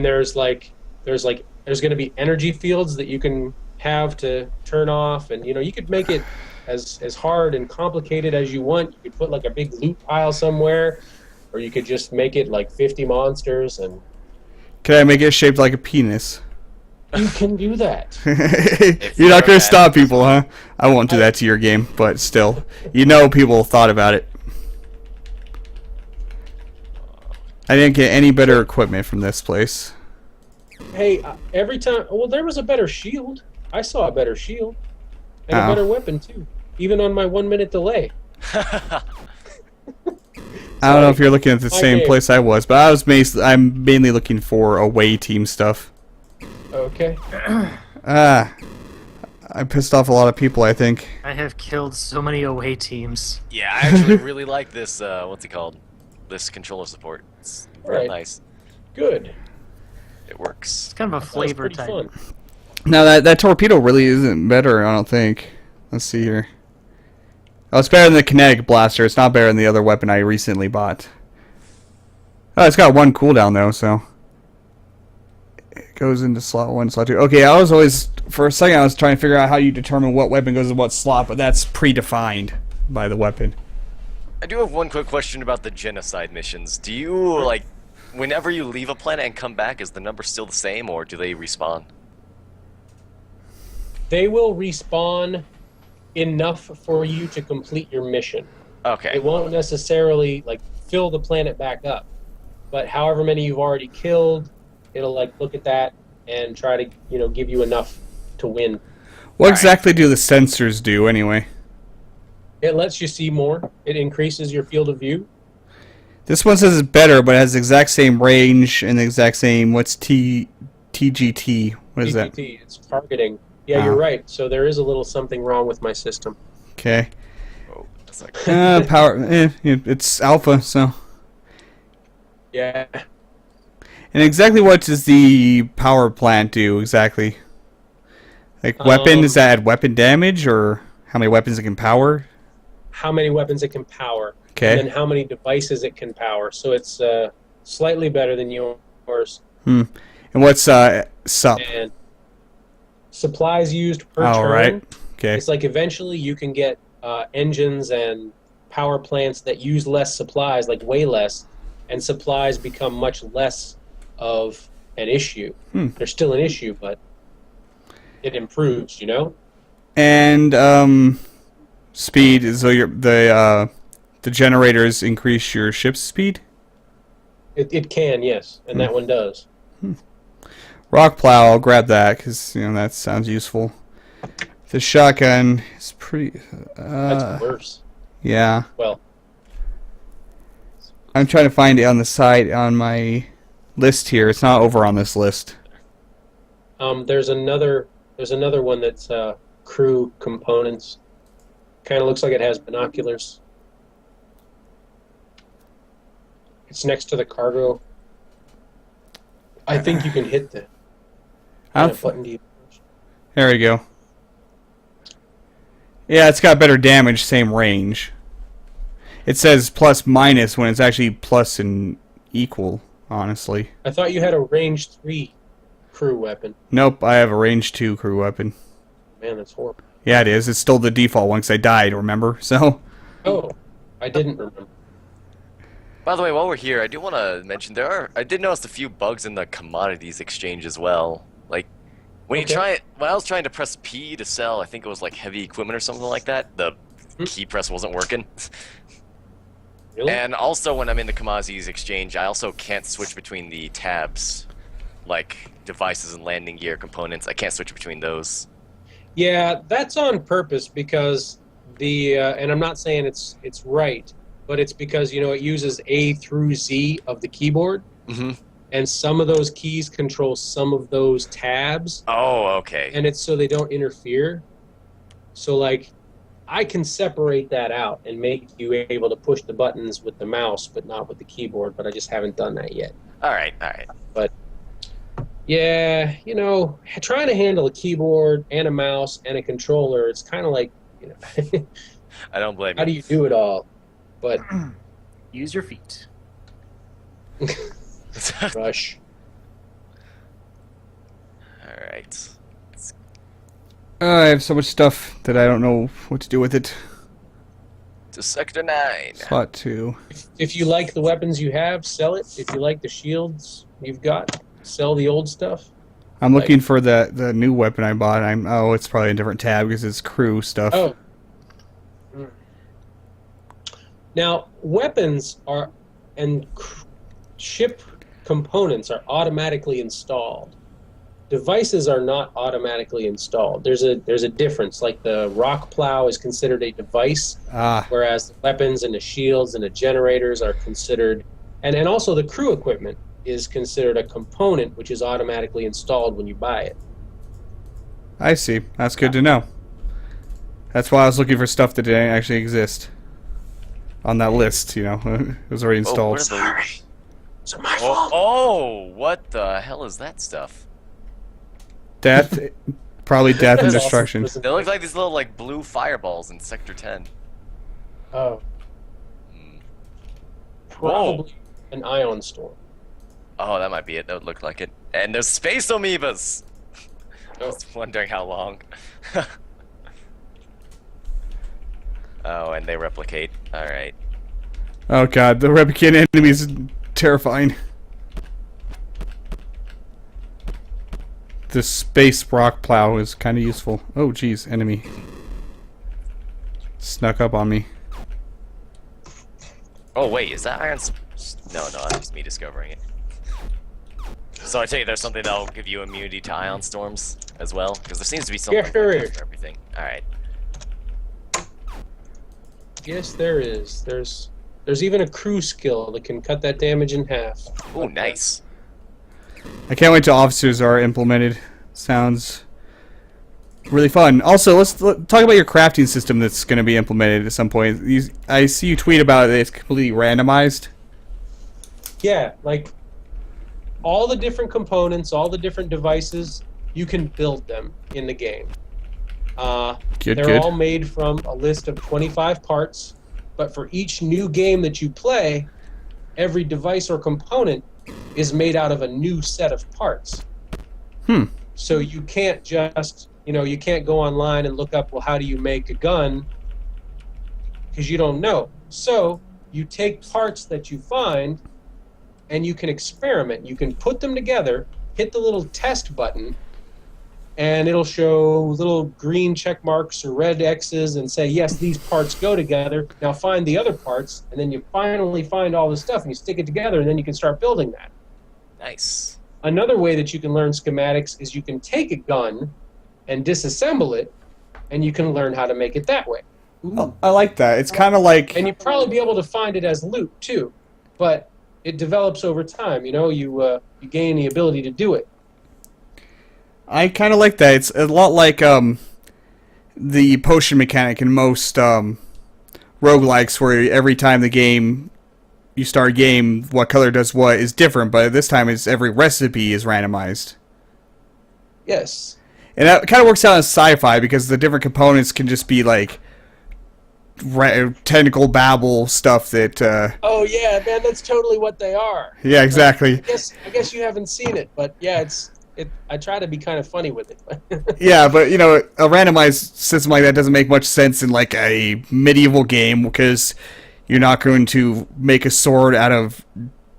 there's going to be energy fields that you can have to turn off, and you could make it as hard and complicated as you want. You could put like a big loot pile somewhere, or you could just make it like 50 monsters, and Can I make it shaped like a penis? you can do that. You're not going to stop people, huh? I won't do that to your game, but still. People thought about it. I didn't get any better equipment from this place. Hey, every time, well, there was a better shield. I saw a better shield and Oh. a better weapon too, even on my 1-minute delay. I don't know if you're looking at the My same game. place I was, but I'm mainly looking for away team stuff. Okay. I pissed off a lot of people, I think. I have killed so many away teams. Yeah, I actually really like this, what's it called? This controller support. It's real Right. nice. Good. It works. It's kind of a That was flavor pretty type. fun. Now that torpedo really isn't better, I don't think. Let's see here. Oh, it's better than the kinetic blaster. It's not better than the other weapon I recently bought. Oh, it's got one cooldown though, so it goes into slot 1, slot 2. Okay, I was always for a second I was trying to figure out how you determine what weapon goes in what slot, but that's predefined by the weapon. I do have one quick question about the genocide missions. Do you, like, whenever you leave a planet and come back, is the number still the same, or do they respawn? They will respawn enough for you to complete your mission. Okay. It won't necessarily like fill the planet back up, but however many you've already killed, it'll like look at that and try to give you enough to win. What exactly do the sensors do anyway? It lets you see more. It increases your field of view. This one says it's better, but it has the exact same range and the exact same what's TGT? What is that? TGT, it's targeting. Yeah, you're right. So there is a little something wrong with my system. Okay. Oh, that's like... Power. It's alpha, so. Yeah. And exactly what does the power plant do exactly? Like weapon, is that add weapon damage or how many weapons it can power? How many weapons it can power. Okay. And then how many devices it can power. So it's slightly better than yours. And what's sup? And supplies used per Oh, turn. right. Okay. It's like eventually you can get engines and power plants that use less supplies, like way less, and supplies become much less of an issue. They're still an issue, but it improves, And speed is so the generators increase your ship's speed? It can, yes, and that one does. Rock plow, I'll grab that because that sounds useful. The shotgun is pretty. That's worse. Yeah. Well, I'm trying to find it on the side on my list here. It's not over on this list. there's another one that's crew components. Kind of looks like it has binoculars. It's next to the cargo. I think you can hit the button. There we go. Yeah, it's got better damage, same range. It says plus minus when it's actually plus and equal, honestly. I thought you had a range 3 crew weapon. Nope, I have a range 2 crew weapon. Man, that's horrible. Yeah, it is. It's still the default one because I died, remember? So. Oh, I didn't remember. By the way, while we're here, I do want to mention I did notice a few bugs in the commodities exchange as well. Like, when I was trying to press P to sell, I think it was like heavy equipment or something like that, the key press wasn't working. Really? And also when I'm in the commodities exchange, I also can't switch between the tabs, like devices and landing gear components. I can't switch between those. Yeah, that's on purpose because and I'm not saying it's right, but it's because it uses A through Z of the keyboard, and some of those keys control some of those tabs. Oh, okay. And it's so they don't interfere. So like, I can separate that out and make you able to push the buttons with the mouse, but not with the keyboard. But I just haven't done that yet. All right. But yeah, trying to handle a keyboard and a mouse and a controller, it's kind of like, I don't blame you. how do you do it all? But use your feet. rush. All right. I have so much stuff that I don't know what to do with it. To Sector 9. Slot 2. If you like the weapons you have, sell it. If you like the shields you've got, sell the old stuff. I'm looking for the new weapon I bought. It's probably a different tab because it's crew stuff. Oh. Now, weapons and ship components are automatically installed. Devices are not automatically installed. There's a difference. Like the rock plow is considered a device, whereas the weapons and the shields and the generators are considered, and also the crew equipment is considered a component, which is automatically installed when you buy it. I see. That's good to know. That's why I was looking for stuff that didn't actually exist on that list. You know, it was already Oh, installed. what are the... Is it my Oh, fault? oh, what the hell is that stuff? Death, probably death and That's awesome. destruction. Listen- They look like these little like blue fireballs in Sector 10. Oh, Hmm. probably an ion storm. Oh, that might be it. That would look like it. And there's space amoebas. I Oh. was wondering how long. Oh, and they replicate. All right. Oh god, the replicant enemies is terrifying. The space rock plow is kind of useful. Oh jeez, enemy. Snuck up on me. Oh wait, is that iron? No, that's just me discovering it. So I take it there's something that'll give you immunity to ion storms as well, because there seems to be something Yeah, there like that is. for everything. All right. Yes, there is. There's even a crew skill that can cut that damage in half. Oh, nice. I can't wait till officers are implemented. Sounds really fun. Also, let's talk about your crafting system that's going to be implemented at some point. I see you tweet about it. It's completely randomized. Yeah, like all the different components, all the different devices, you can build them in the game. Good, They're good. all made from a list of 25 parts, but for each new game that you play, every device or component is made out of a new set of parts. So you can't just, you can't go online and look up, well, how do you make a gun? Because you don't know. So you take parts that you find and you can experiment. You can put them together, hit the little test button, and it'll show little green check marks or red X's and say, yes, these parts go together. Now find the other parts, and then you finally find all the stuff and you stick it together, and then you can start building that. Nice. Another way that you can learn schematics is you can take a gun and disassemble it, and you can learn how to make it that way. Oh, I like that. It's kind of like... And you'd probably be able to find it as loot, too. But it develops over time, you gain the ability to do it. I kind of like that. It's a lot like the potion mechanic in most roguelikes, where every time you start a game, what color does what is different, but this time it's every recipe is randomized. Yes. And that kind of works out in sci-fi, because the different components can just be like technical babble stuff that... Oh, yeah, man, that's totally what they are. yeah, exactly. I guess you haven't seen it, but yeah, I try to be kind of funny with it. Yeah, but a randomized system like that doesn't make much sense in like a medieval game, because you're not going to make a sword out of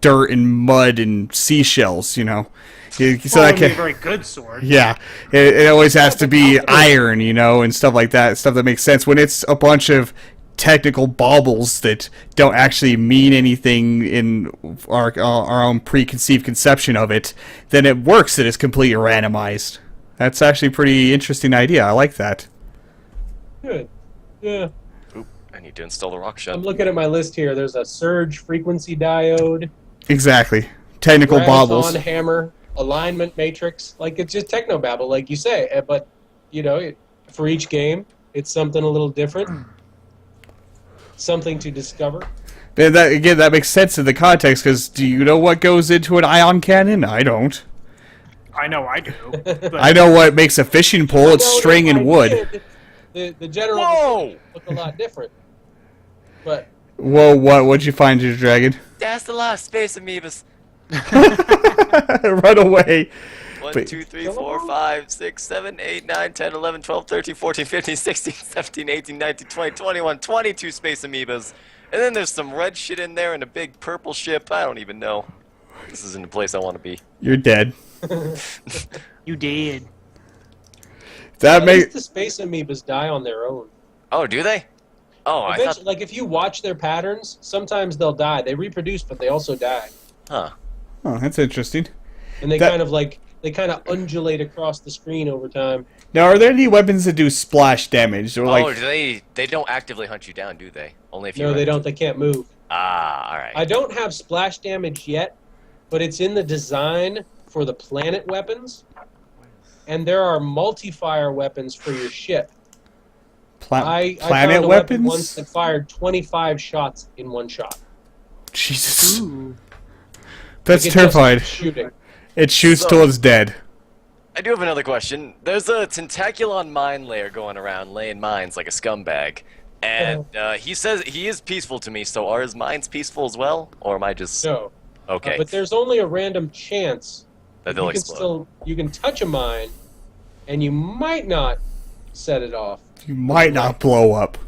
dirt and mud and seashells, So Well, that it'd be a can, very good sword. yeah, it always has to be iron, and stuff like that, stuff that makes sense. When it's a bunch of technical baubles that don't actually mean anything in our own preconceived conception of it, then it works that it's completely randomized. That's actually a pretty interesting idea. I like that. Good. Yeah. Oop, I need to install the rock I'm shot. looking at my list here. There's a surge frequency diode, Exactly. Technical baubles. graviton hammer, alignment matrix. Like, it's just technobabble, like you say. But, for each game, it's something a little different. Something to discover. And that makes sense in the context, because do you know what goes into an ion cannon? I don't. I know I do. But I know what makes a fishing pole. It's Although string if and I wood. did, the general Whoa! look a lot different. But Whoa, what'd you find, GingerDragon? That's the last space amoebas. Run away. 1, Wait. 2, 3, 4, 5, 6, 7, 8, 9, 10, 11, 12, 13, 14, 15, 16, 17, 18, 19, 20, 21, 22 space amoebas. And then there's some red shit in there and a big purple ship. I don't even know. This isn't the place I want to be. You're dead. you did. That at least makes... the space amoebas die on their own. Oh, do they? Oh, I Eventually, thought... like, if you watch their patterns, sometimes they'll die. They reproduce, but they also die. Huh. Oh, that's interesting. And they That- kind of undulate across the screen over time. Now, are there any weapons that do splash damage? Or Oh, they don't actively hunt you down, do they? Only if you No, run they into- don't. They can't move. Ah, alright. I don't have splash damage yet, but it's in the design for the planet weapons, and there are multi-fire weapons for your ship. I Planet found a weapon once weapons? that fired 25 shots in one shot. Jesus. Ooh. That's Like, it just terrifying. shooting. It shoots So- till it's dead. I do have another question. There's a tentaculon mine layer going around, laying mines like a scumbag. And he says he is peaceful to me, so are his mines peaceful as well? Or am I just... No. Okay, But there's only a random chance that they'll you can explode. you can touch a mine, and you might not set it off. You might not blow up.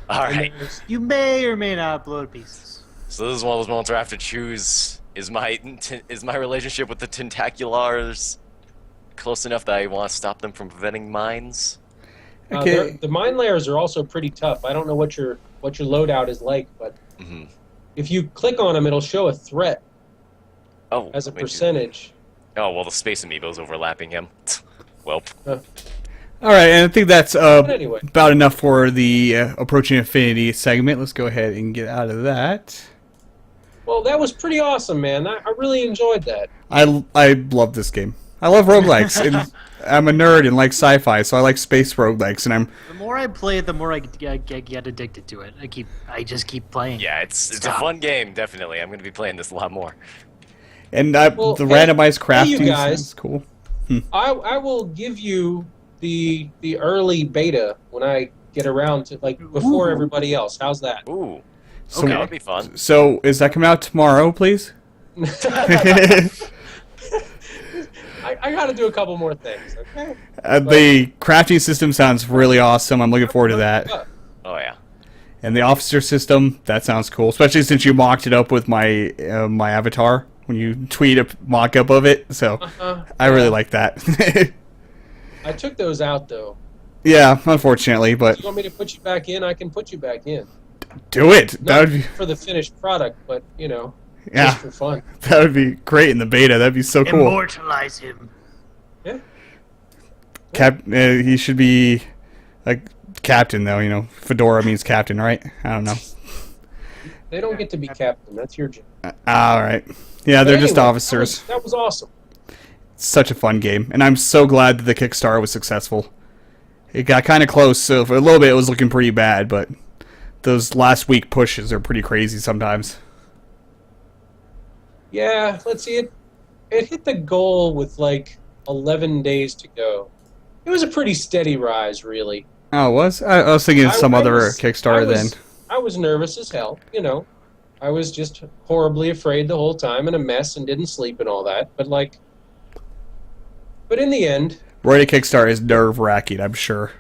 And Alright, there's- You may or may not blow to pieces. so this is one of those moments where I have to choose, is my relationship with the tentaculars close enough that I want to stop them from preventing mines? Okay. the mine layers are also pretty tough. I don't know what your loadout is like, but Mm-hmm. if you click on them, it'll show a threat Oh, as a maybe- percentage. Oh, well, the Space Amiibo's overlapping him. Well, All right, and I think that's But anyway, about enough for the approaching infinity segment. Let's go ahead and get out of that. well, that was pretty awesome, man. I really enjoyed that. I love this game. I love roguelikes, and I'm a nerd and like sci-fi, so I like space roguelikes, and I'm The more I play it, the more I get addicted to it. I just keep playing. yeah, it's a Stop. fun game, definitely. I'm going to be playing this a lot more. Well, the hey- randomized hey, you crafting guys. is cool. I will give you the early beta when I get around to before Ooh. everybody else. How's that? Ooh, So, that would be fun. so is that coming out tomorrow, please? I got to do a couple more things. Okay. The crafting system sounds really awesome. I'm looking forward to that. Oh, yeah. And the officer system, that sounds cool. Especially since you mocked it up with my my avatar when you tweet a mock-up of it. So I really like that. I took those out though. Yeah, unfortunately, but You want me to put you back in? I can put you back in. do it. That Not would be for the finished product, but yeah, just for fun. that would be great in the beta. That'd be so cool. Immortalize him. Yeah. He should be a captain, though. You know, fedora means captain, right? I don't know. They don't get to be captain. That's your job. All right. Yeah, they're But just anyway, officers. That was awesome. Such a fun game, and I'm so glad that the Kickstarter was successful. It got kind of close, so for a little bit it was looking pretty bad, but those last week pushes are pretty crazy sometimes. Yeah. Let's see it. It hit the goal with 11 days to go. It was a pretty steady rise, really. Oh, it was? I was thinking of some I other was- Kickstarter then. I was nervous as hell, I was just horribly afraid the whole time and a mess and didn't sleep and all that. But in the end, Writing Kickstarter is nerve-wracking, I'm sure.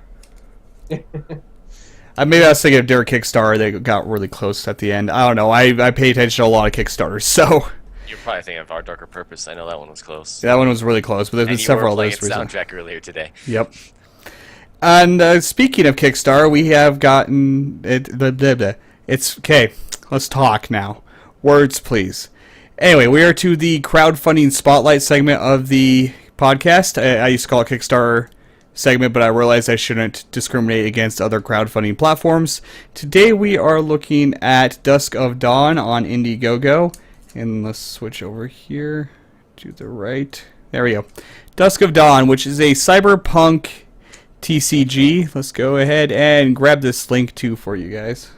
Maybe I was thinking of their Kickstarter, they got really close at the end. I don't know, I pay attention to a lot of Kickstarters, so You're probably thinking of Our Darker Purpose. I know that one was close. that one was really close, but there's And been you several were others playing recently. soundtrack earlier today. Yep. And speaking of Kickstarter, we have gotten it. It's okay. Let's talk now. Words, please. Anyway, we are to the crowdfunding spotlight segment of the podcast. I used to call it Kickstarter segment, but I realized I shouldn't discriminate against other crowdfunding platforms. Today we are looking at Dusk of Dawn on Indiegogo. And let's switch over here to the right. There we go. Dusk of Dawn, which is a cyberpunk TCG. Let's go ahead and grab this link too for you guys.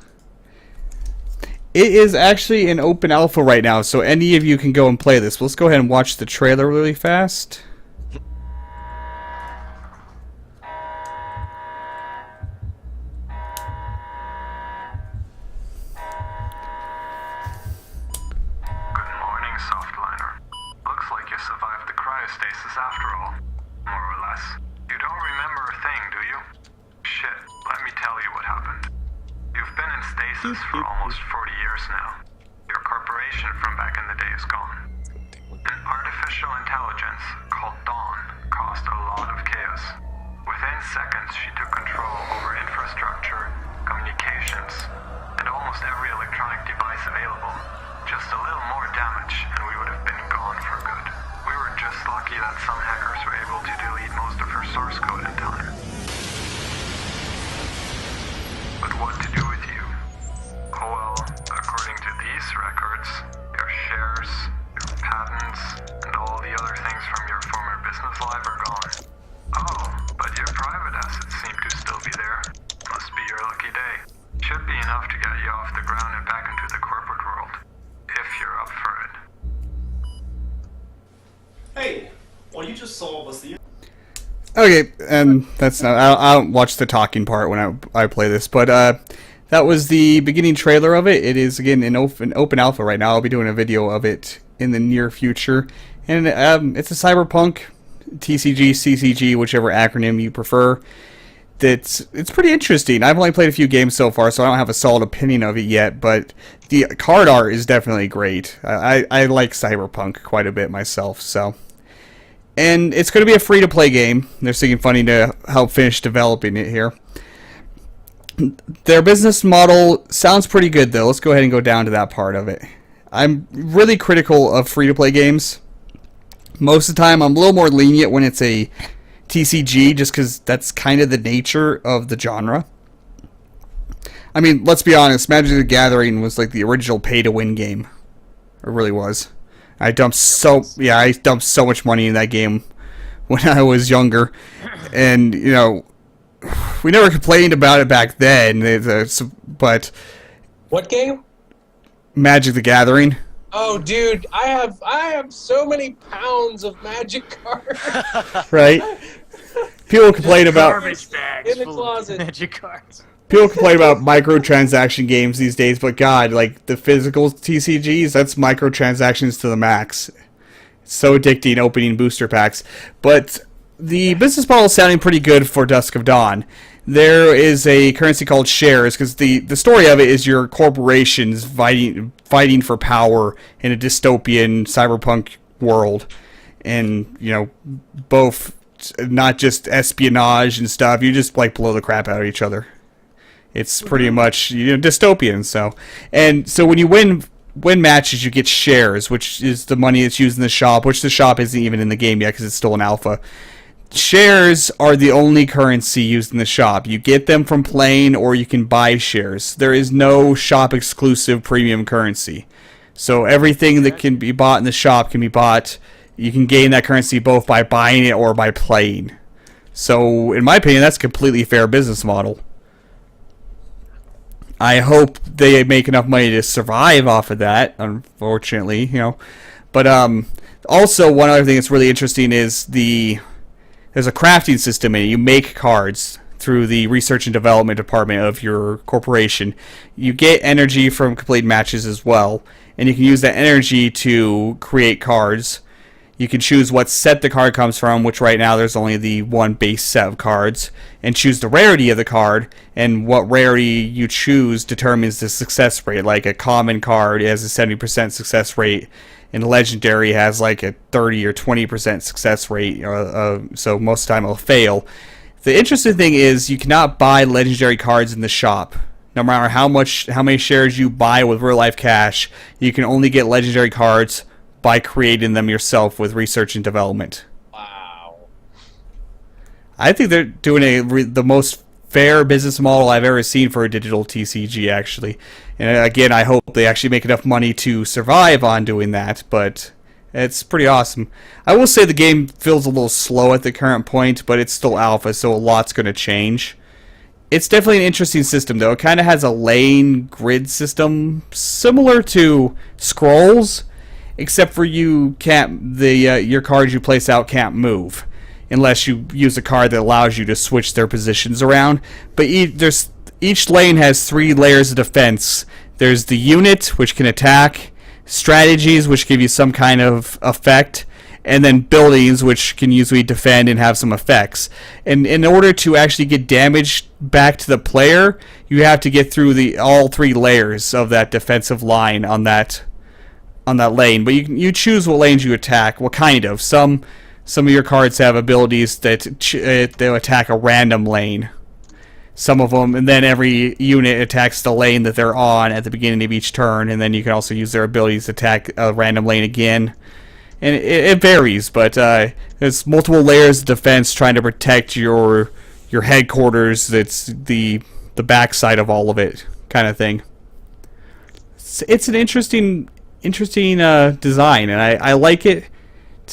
It is actually in open alpha right now, so any of you can go and play this. Let's go ahead and watch the trailer really fast. Good morning, Softliner. Looks like you survived the cryostasis after all. More or less. You don't remember a thing, do you? Shit, let me tell you what happened. You've been in stasis for almost 40 years now. Your corporation from back in the day is gone. An artificial intelligence called Dawn caused a lot of chaos. Within seconds, she took control over infrastructure, communications, and almost every electronic device available. Just a little more damage, and we would have been gone for good. We were just lucky that some hackers were able to delete most of her source code in time. But what to do with you? Oh well, according to these records, your shares, your patents, business life are gone. Oh, but your private assets seem to still be there. Must be your lucky day. Should be enough to get you off the ground and back into the corporate world. If you're up for it. Hey, well, you just solved us the. Okay, and that's not. I don't watch the talking part when I play this, but that was the beginning trailer of it. It is again in open alpha right now. I'll be doing a video of it in the near future, and it's a cyberpunk TCG, CCG, whichever acronym you prefer. It's pretty interesting. I've only played a few games so far, so I don't have a solid opinion of it yet. But the card art is definitely great. I like cyberpunk quite a bit myself, so. And it's going to be a free-to-play game. They're seeking funding to help finish developing it here. Their business model sounds pretty good, though. Let's go ahead and go down to that part of it. I'm really critical of free-to-play games. Most of the time, I'm a little more lenient when it's a TCG, just because that's kind of the nature of the genre. I mean, let's be honest. Magic the Gathering was like the original pay-to-win game. It really was. I dumped so much money in that game when I was younger, and you know, we never complained about it back then. But What game? Magic the Gathering. Oh, dude, I have so many pounds of Magic cards Right? People complain about Garbage bags in the full of closet. Magic cards. people complain about microtransaction games these days, but God, like the physical TCGs, that's microtransactions to the max. It's so addicting opening booster packs. But the business model is sounding pretty good for Dusk of Dawn. There is a currency called shares, because the story of it is your corporations fighting for power in a dystopian cyberpunk world. And, you know, both, not just espionage and stuff, you just like blow the crap out of each other. It's pretty much, you know, dystopian. So when you win matches, you get shares, which is the money that's used in the shop, which the shop isn't even in the game yet because it's still an alpha. Shares are the only currency used in the shop. You get them from playing, or you can buy shares. There is no shop exclusive premium currency. So everything that can be bought in the shop can be bought. You can gain that currency both by buying it or by playing. So in my opinion, that's a completely fair business model. I hope they make enough money to survive off of that, unfortunately, you know. But also, one other thing that's really interesting is there's a crafting system in it. You make cards through the research and development department of your corporation. You get energy from completed matches as well, and you can use that energy to create cards. You can choose what set the card comes from, which right now there's only the one base set of cards, and choose the rarity of the card, and what rarity you choose determines the success rate. Like a common card has a 70% success rate, and legendary has like a 30 or 20% success rate, so most of the time it'll fail. The interesting thing is you cannot buy legendary cards in the shop. No matter how many shares you buy with real life cash, you can only get legendary cards by creating them yourself with research and development. Wow. I think they're doing the most fair business model I've ever seen for a digital TCG, actually. And again, I hope they actually make enough money to survive on doing that, but it's pretty awesome. I will say the game feels a little slow at the current point, but it's still alpha, so a lot's going to change. It's definitely an interesting system, though. It kind of has a lane grid system similar to Scrolls, except for you can't your cards you place out can't move unless you use a card that allows you to switch their positions around. But each lane has 3 layers of defense. There's the unit, which can attack, strategies, which give you some kind of effect, and then buildings, which can usually defend and have some effects. And in order to actually get damage back to the player, you have to get through all 3 layers of that defensive line on that lane. But you choose what lanes you attack. Well, kind of. Some of your cards have abilities that they'll attack a random lane. Some of them, and then every unit attacks the lane that they're on at the beginning of each turn, and then you can also use their abilities to attack a random lane again. And it varies, but there's multiple layers of defense trying to protect your headquarters. That's the backside of all of it, kind of thing. It's an interesting design, and I like it.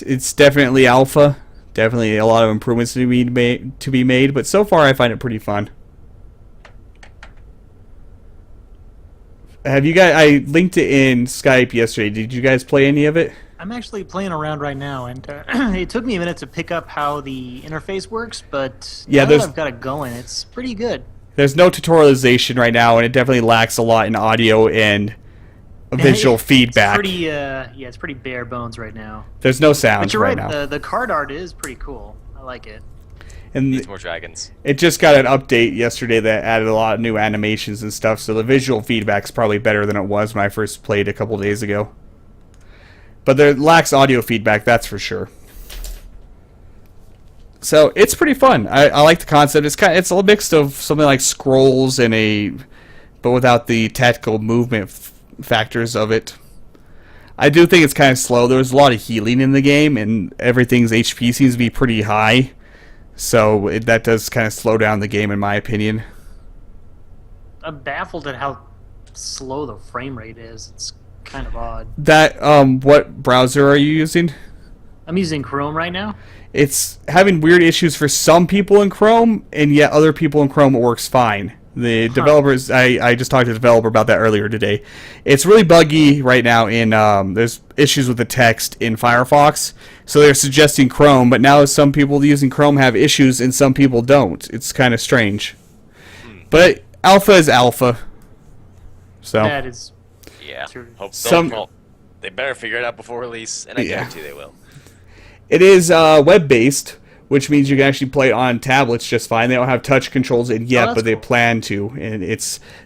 It's definitely alpha. Definitely a lot of improvements to be made, but so far I find it pretty fun. Have you guys? I linked it in Skype yesterday. Did you guys play any of it? I'm actually playing around right now, and it took me a minute to pick up how the interface works, but Yeah, now that I've got it going, it's pretty good. There's no tutorialization right now, and it definitely lacks a lot in audio and visual feedback. It's pretty bare bones right now. There's no sounds But you're right right, now. the card art is pretty cool. I like it. And Needs more dragons. it just got an update yesterday that added a lot of new animations and stuff, so the visual feedback's probably better than it was when I first played a couple days ago. But there lacks audio feedback, that's for sure. So it's pretty fun. I like the concept. It's a mix of something like scrolls but without the tactical movement factors of it. I do think it's kind of slow. There's a lot of healing in the game, and everything's HP seems to be pretty high. So that does kind of slow down the game, in my opinion. I'm baffled at how slow the frame rate is. It's kind of odd. That what browser are you using? I'm using Chrome right now. It's having weird issues for some people in Chrome, and yet other people in Chrome it works fine. The developers, I just talked to the developer about that earlier today. It's really buggy right now there's issues with the text in Firefox, so they're suggesting Chrome, but now some people using Chrome have issues and some people don't. It's kind of strange. But alpha is alpha. So That is Yeah. Sure. Hope Some- so. Well, they better figure it out before release, and I Yeah. guarantee they will. it is web-based, which means you can actually play it on tablets just fine. They don't have touch controls in yet, that's but they cool. plan to, and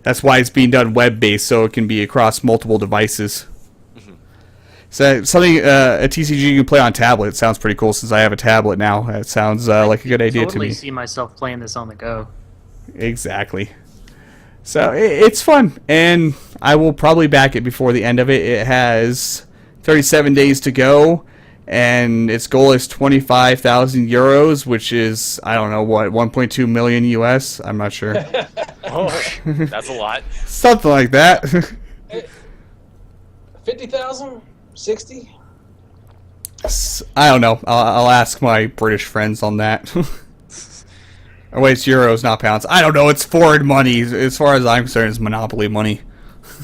that's why it's being done web-based, so it can be across multiple devices. So something a TCG you can play on tablet. It sounds pretty cool since I have a tablet now. That sounds like a good idea to totally me. see myself playing this on the go. Exactly. So it's fun, and I will probably back it before the end of it. It has 37 days to go, and its goal is 25,000 euros, which is, I don't know, what, 1.2 million US? I'm not sure. Oh, that's a lot. Something like that. 50,000? 60? I don't know. I'll ask my British friends on that. Oh, wait, it's euros, not pounds. I don't know. It's foreign money. As far as I'm concerned, it's monopoly money.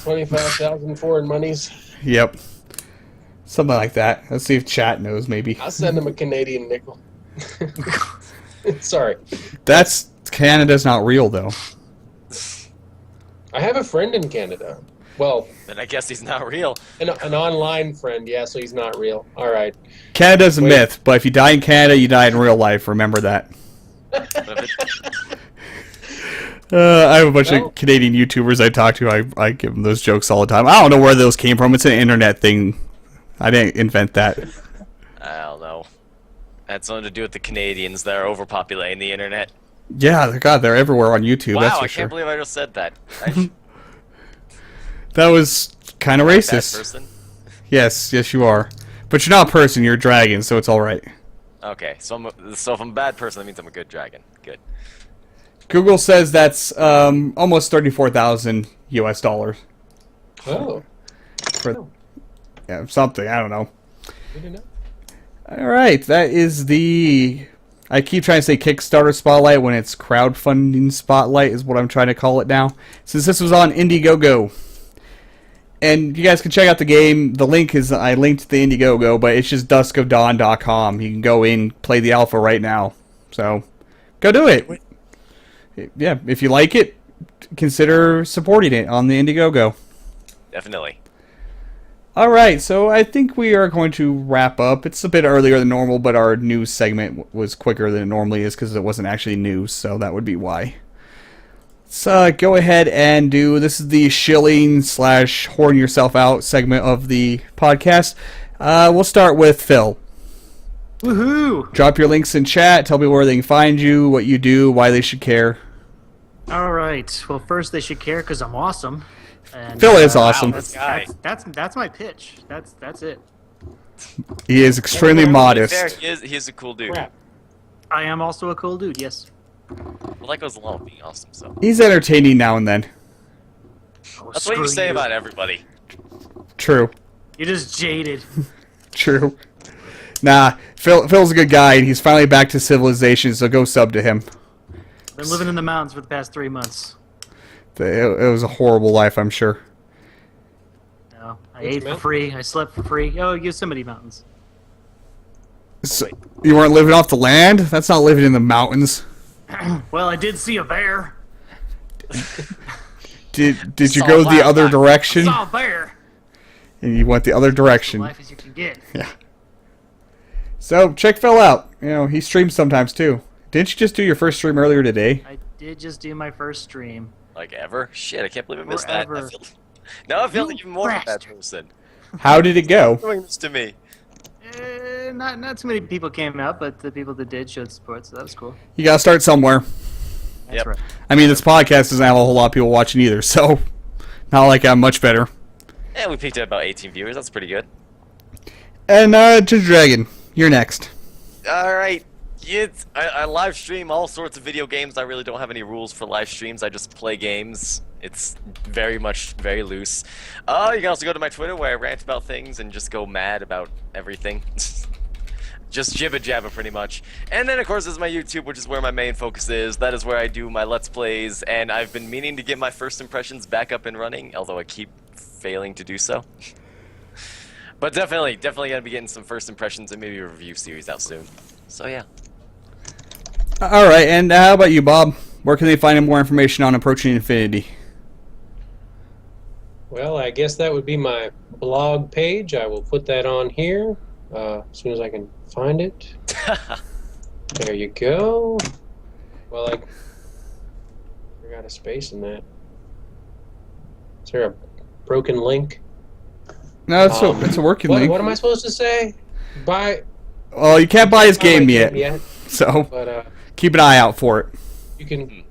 25,000 foreign monies? Yep. Something like that. Let's see if chat knows, maybe. I'll send him a Canadian nickel. Sorry. Canada's not real, though. I have a friend in Canada. Well, Then I guess he's not real. an online friend, yeah, so he's not real. All right. Canada's a Wait. myth, but if you die in Canada, you die in real life. Remember that. But if it- I have a bunch Well- of Canadian YouTubers I talk to. I give them those jokes all the time. I don't know where those came from. It's an internet thing. I didn't invent that. I don't know. Had something to do with the Canadians that are overpopulating the internet. Yeah, God, they're everywhere on YouTube. Wow, that's I for can't sure. believe I just said that. I That was kind of bad racist. person. Yes, you are. But you're not a person. You're a dragon, so it's all right. Okay, so if I'm a bad person, that means I'm a good dragon. Good. Google says that's almost 34,000 US dollars Oh, for something. I don't know. good to know. All right, that is the. I keep trying to say Kickstarter Spotlight when it's crowdfunding Spotlight is what I'm trying to call it now. Since this was on Indiegogo, and you guys can check out the game. The link is I linked the Indiegogo, but it's just duskofdawn.com. You can go in, play the alpha right now. So go do it. Yeah, if you like it, consider supporting it on the Indiegogo. Definitely. All right, so I think we are going to wrap up. It's a bit earlier than normal, but our news segment was quicker than it normally is because it wasn't actually news, so that would be why. So go ahead and do, this is the shilling / horn yourself out segment of the podcast. We'll start with Phil. Woohoo! Drop your links in chat, tell people where they can find you, what you do, why they should care. All right. Well, first they should care because I'm awesome. And, Phil is awesome. Wow, this guy. That's my pitch. That's it. He is extremely To be modest. fair, he is a cool dude. Crap. I am also a cool dude. Yes. Well, that goes along with being awesome, so. He's entertaining now and then. Oh, That's what you screw say about everybody. True. You're just jaded. True. Nah, Phil's a good guy, and he's finally back to civilization, so go sub to him. Been living in the mountains for the past 3 months. It was a horrible life, I'm sure. No, I Which ate for mountain? free. I slept for free. Oh, Yosemite Mountains. So, you weren't living off the land? That's not living in the mountains. Well, I did see a bear. Did you Saw go a the wild other life. direction? Saw a bear. And you went the other direction. Life as you can get. Yeah. So, check Phil out. You know, he streams sometimes, too. Didn't you just do your first stream earlier today? I did just do my first stream. Like ever? Shit, I can't believe I missed that. Forever. Now I feel You even more of a bad bastard. person. How did it go? Doing this to me. Not too many people came out, but the people that did showed support, so that was cool. You gotta start somewhere. That's Yep. right. I mean, this podcast doesn't have a whole lot of people watching either, so not like I'm much better. Yeah, we peaked at about 18 viewers. That's pretty good. And, GingerDragon, you're next. Alright. I live stream all sorts of video games. I really don't have any rules for live streams. I just play games. It's very loose. You can also go to my Twitter where I rant about things and just go mad about everything. Just jibba jabba pretty much. And then of course there's my YouTube, which is where my main focus is. That is where I do my Let's Plays, and I've been meaning to get my first impressions back up and running, although I keep failing to do so. But definitely gonna be getting some first impressions and maybe a review series out soon. So yeah. Alright, and how about you, Bob? Where can they find more information on Approaching Infinity? Well, I guess that would be my blog page. I will put that on here as soon as I can find it. There you go. Well, I forgot a space in that. Is there a broken link? No, it's a working link. What am I supposed to say? Buy. Well, you can't buy his buy my game yet, so But keep an eye out for it. you can.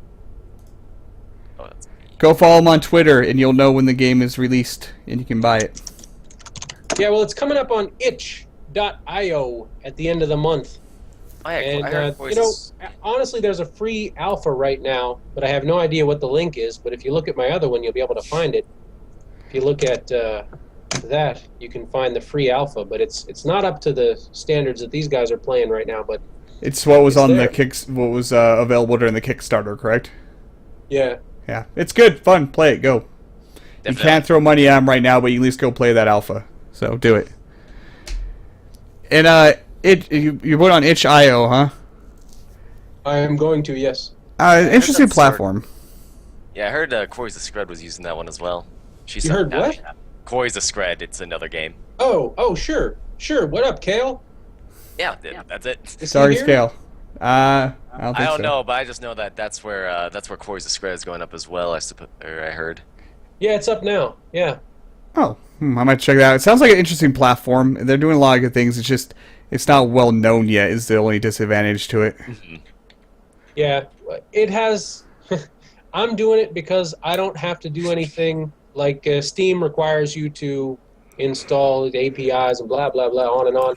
Oh, that's Go follow him on Twitter, and you'll know when the game is released, and you can buy it. Yeah, well, it's coming up on itch.io at the end of the month. Oh, yeah, And, I heard you know, voices. honestly, there's a free alpha right now, but I have no idea what the link is. But if you look at my other one, you'll be able to find it. If you look at that, you can find the free alpha, but it's not up to the standards that these guys are playing right now. But It's what was It's on there. what was available during the Kickstarter, correct? yeah, Yeah, it's good, fun. Play it, go. You Definitely. can't throw money at him right now, but you at least go play that alpha. So do it. And you put on itch.io, huh? I am going to. Yes. Interesting that's sort- platform. Yeah, I heard Corey's the Scred was using that one as well. She's You heard what? Corey's the Scred. It's another game. Oh, sure. What up, Kale? Yeah, that's it. Is he Sorry, here? Scale. I don't think I don't so. know, but I just know that that's where Corey's the Scred is going up as well. I heard. Yeah, it's up now. Yeah. Oh, I might check that out. It sounds like an interesting platform. They're doing a lot of good things. It's not well known yet. Is the only disadvantage to it. Yeah, it has. I'm doing it because I don't have to do anything. Like Steam requires you to install the APIs and blah blah blah on and on.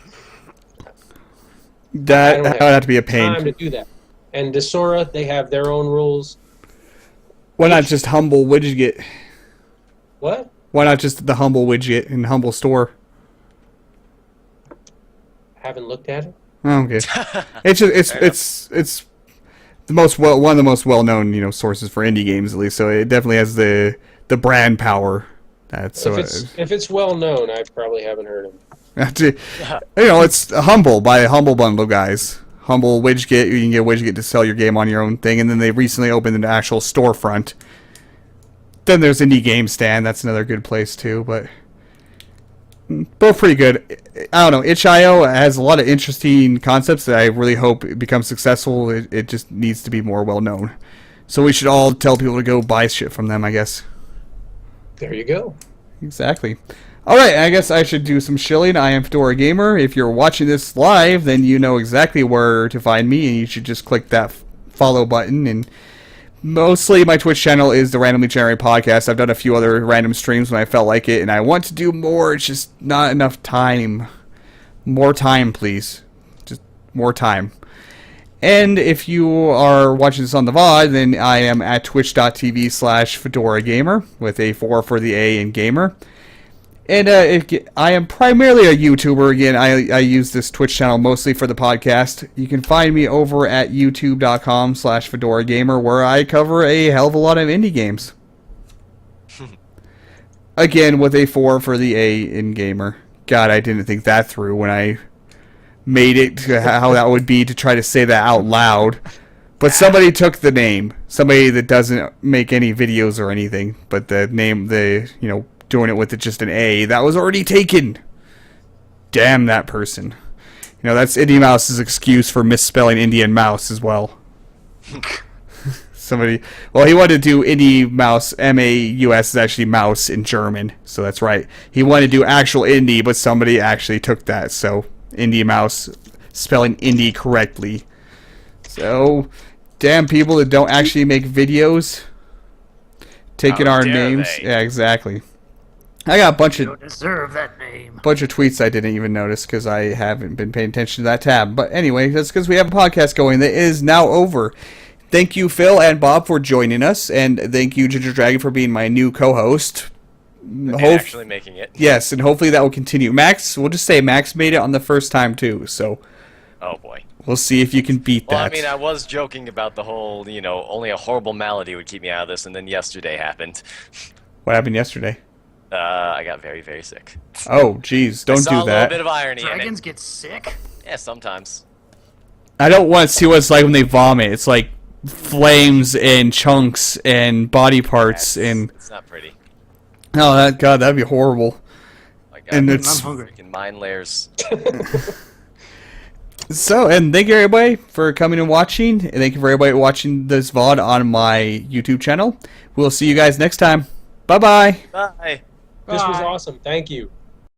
That I don't would have to be a Time to pain. do that. And Desora, they have their own rules. Why not just Humble Widget? What? Why not just the Humble Widget in Humble Store? Haven't looked at it. Oh, okay. It's the most one of the most well known sources for indie games, at least. So it definitely has the brand power. That's so. If it's well known, I probably haven't heard of it. It's Humble by Humble Bundle, guys. Humble Widget, you can get a widget to sell your game on your own thing, and then they recently opened an actual storefront. Then there's Indie Game Stand, that's another good place too, but both pretty good. I don't know, itch.io has a lot of interesting concepts that I really hope it becomes successful. It just needs to be more well known. So we should all tell people to go buy shit from them, I guess. There you go. Exactly. Alright, I guess I should do some shilling. I am Fedora Gamer. If you're watching this live, then you know exactly where to find me, and you should just click that follow button. And mostly my Twitch channel is the Randomly Generated Podcast. I've done a few other random streams when I felt like it, and I want to do more. It's just not enough time. More time, please. Just more time. And if you are watching this on the VOD, then I am at twitch.tv/FedoraGamer with a 4 for the A in Gamer. And I am primarily a YouTuber. Again, I use this Twitch channel mostly for the podcast. You can find me over at youtube.com/FedoraGamer, where I cover a hell of a lot of indie games. Again, with a 4 for the A in gamer. God, I didn't think that through when I made it to how that would be to try to say that out loud. But somebody took the name. Somebody that doesn't make any videos or anything. But the name, doing it with just an A, that was already taken. Damn that person. That's Indie Mouse's excuse for misspelling Indian mouse as well. He wanted to do Indie Mouse, M-A-U-S is actually mouse in German, so that's right. He wanted to do actual indie, but somebody actually took that, so Indie Mouse, spelling indie correctly. So, damn people that don't actually make videos, taking our names. They? Yeah, exactly. I got a bunch You don't deserve that name. of tweets I didn't even notice because I haven't been paying attention to that tab. But anyway, that's because we have a podcast going that is now over. Thank you, Phil and Bob, for joining us, and thank you, GingerDragon, for being my new co-host. And actually making it. Yes, and hopefully that will continue. Max, we'll just say Max made it on the first time too, so Oh boy. we'll see if you can beat Well, that. I mean, I was joking about the whole, only a horrible malady would keep me out of this, and then yesterday happened. What happened yesterday? I got very, very sick. Oh, jeez, don't I saw do a little that. bit of irony Dragons in it. get sick? Yeah, sometimes. I don't want to see what it's like when they vomit. It's like flames and chunks and body parts and It's not pretty. oh, that'd be horrible. My God, And I'm it's hungry. freaking mind layers. so. And thank you everybody for coming and watching. And thank you for everybody watching this VOD on my YouTube channel. We'll see you guys next time. Bye bye. Bye. This was Bye. awesome. Thank you.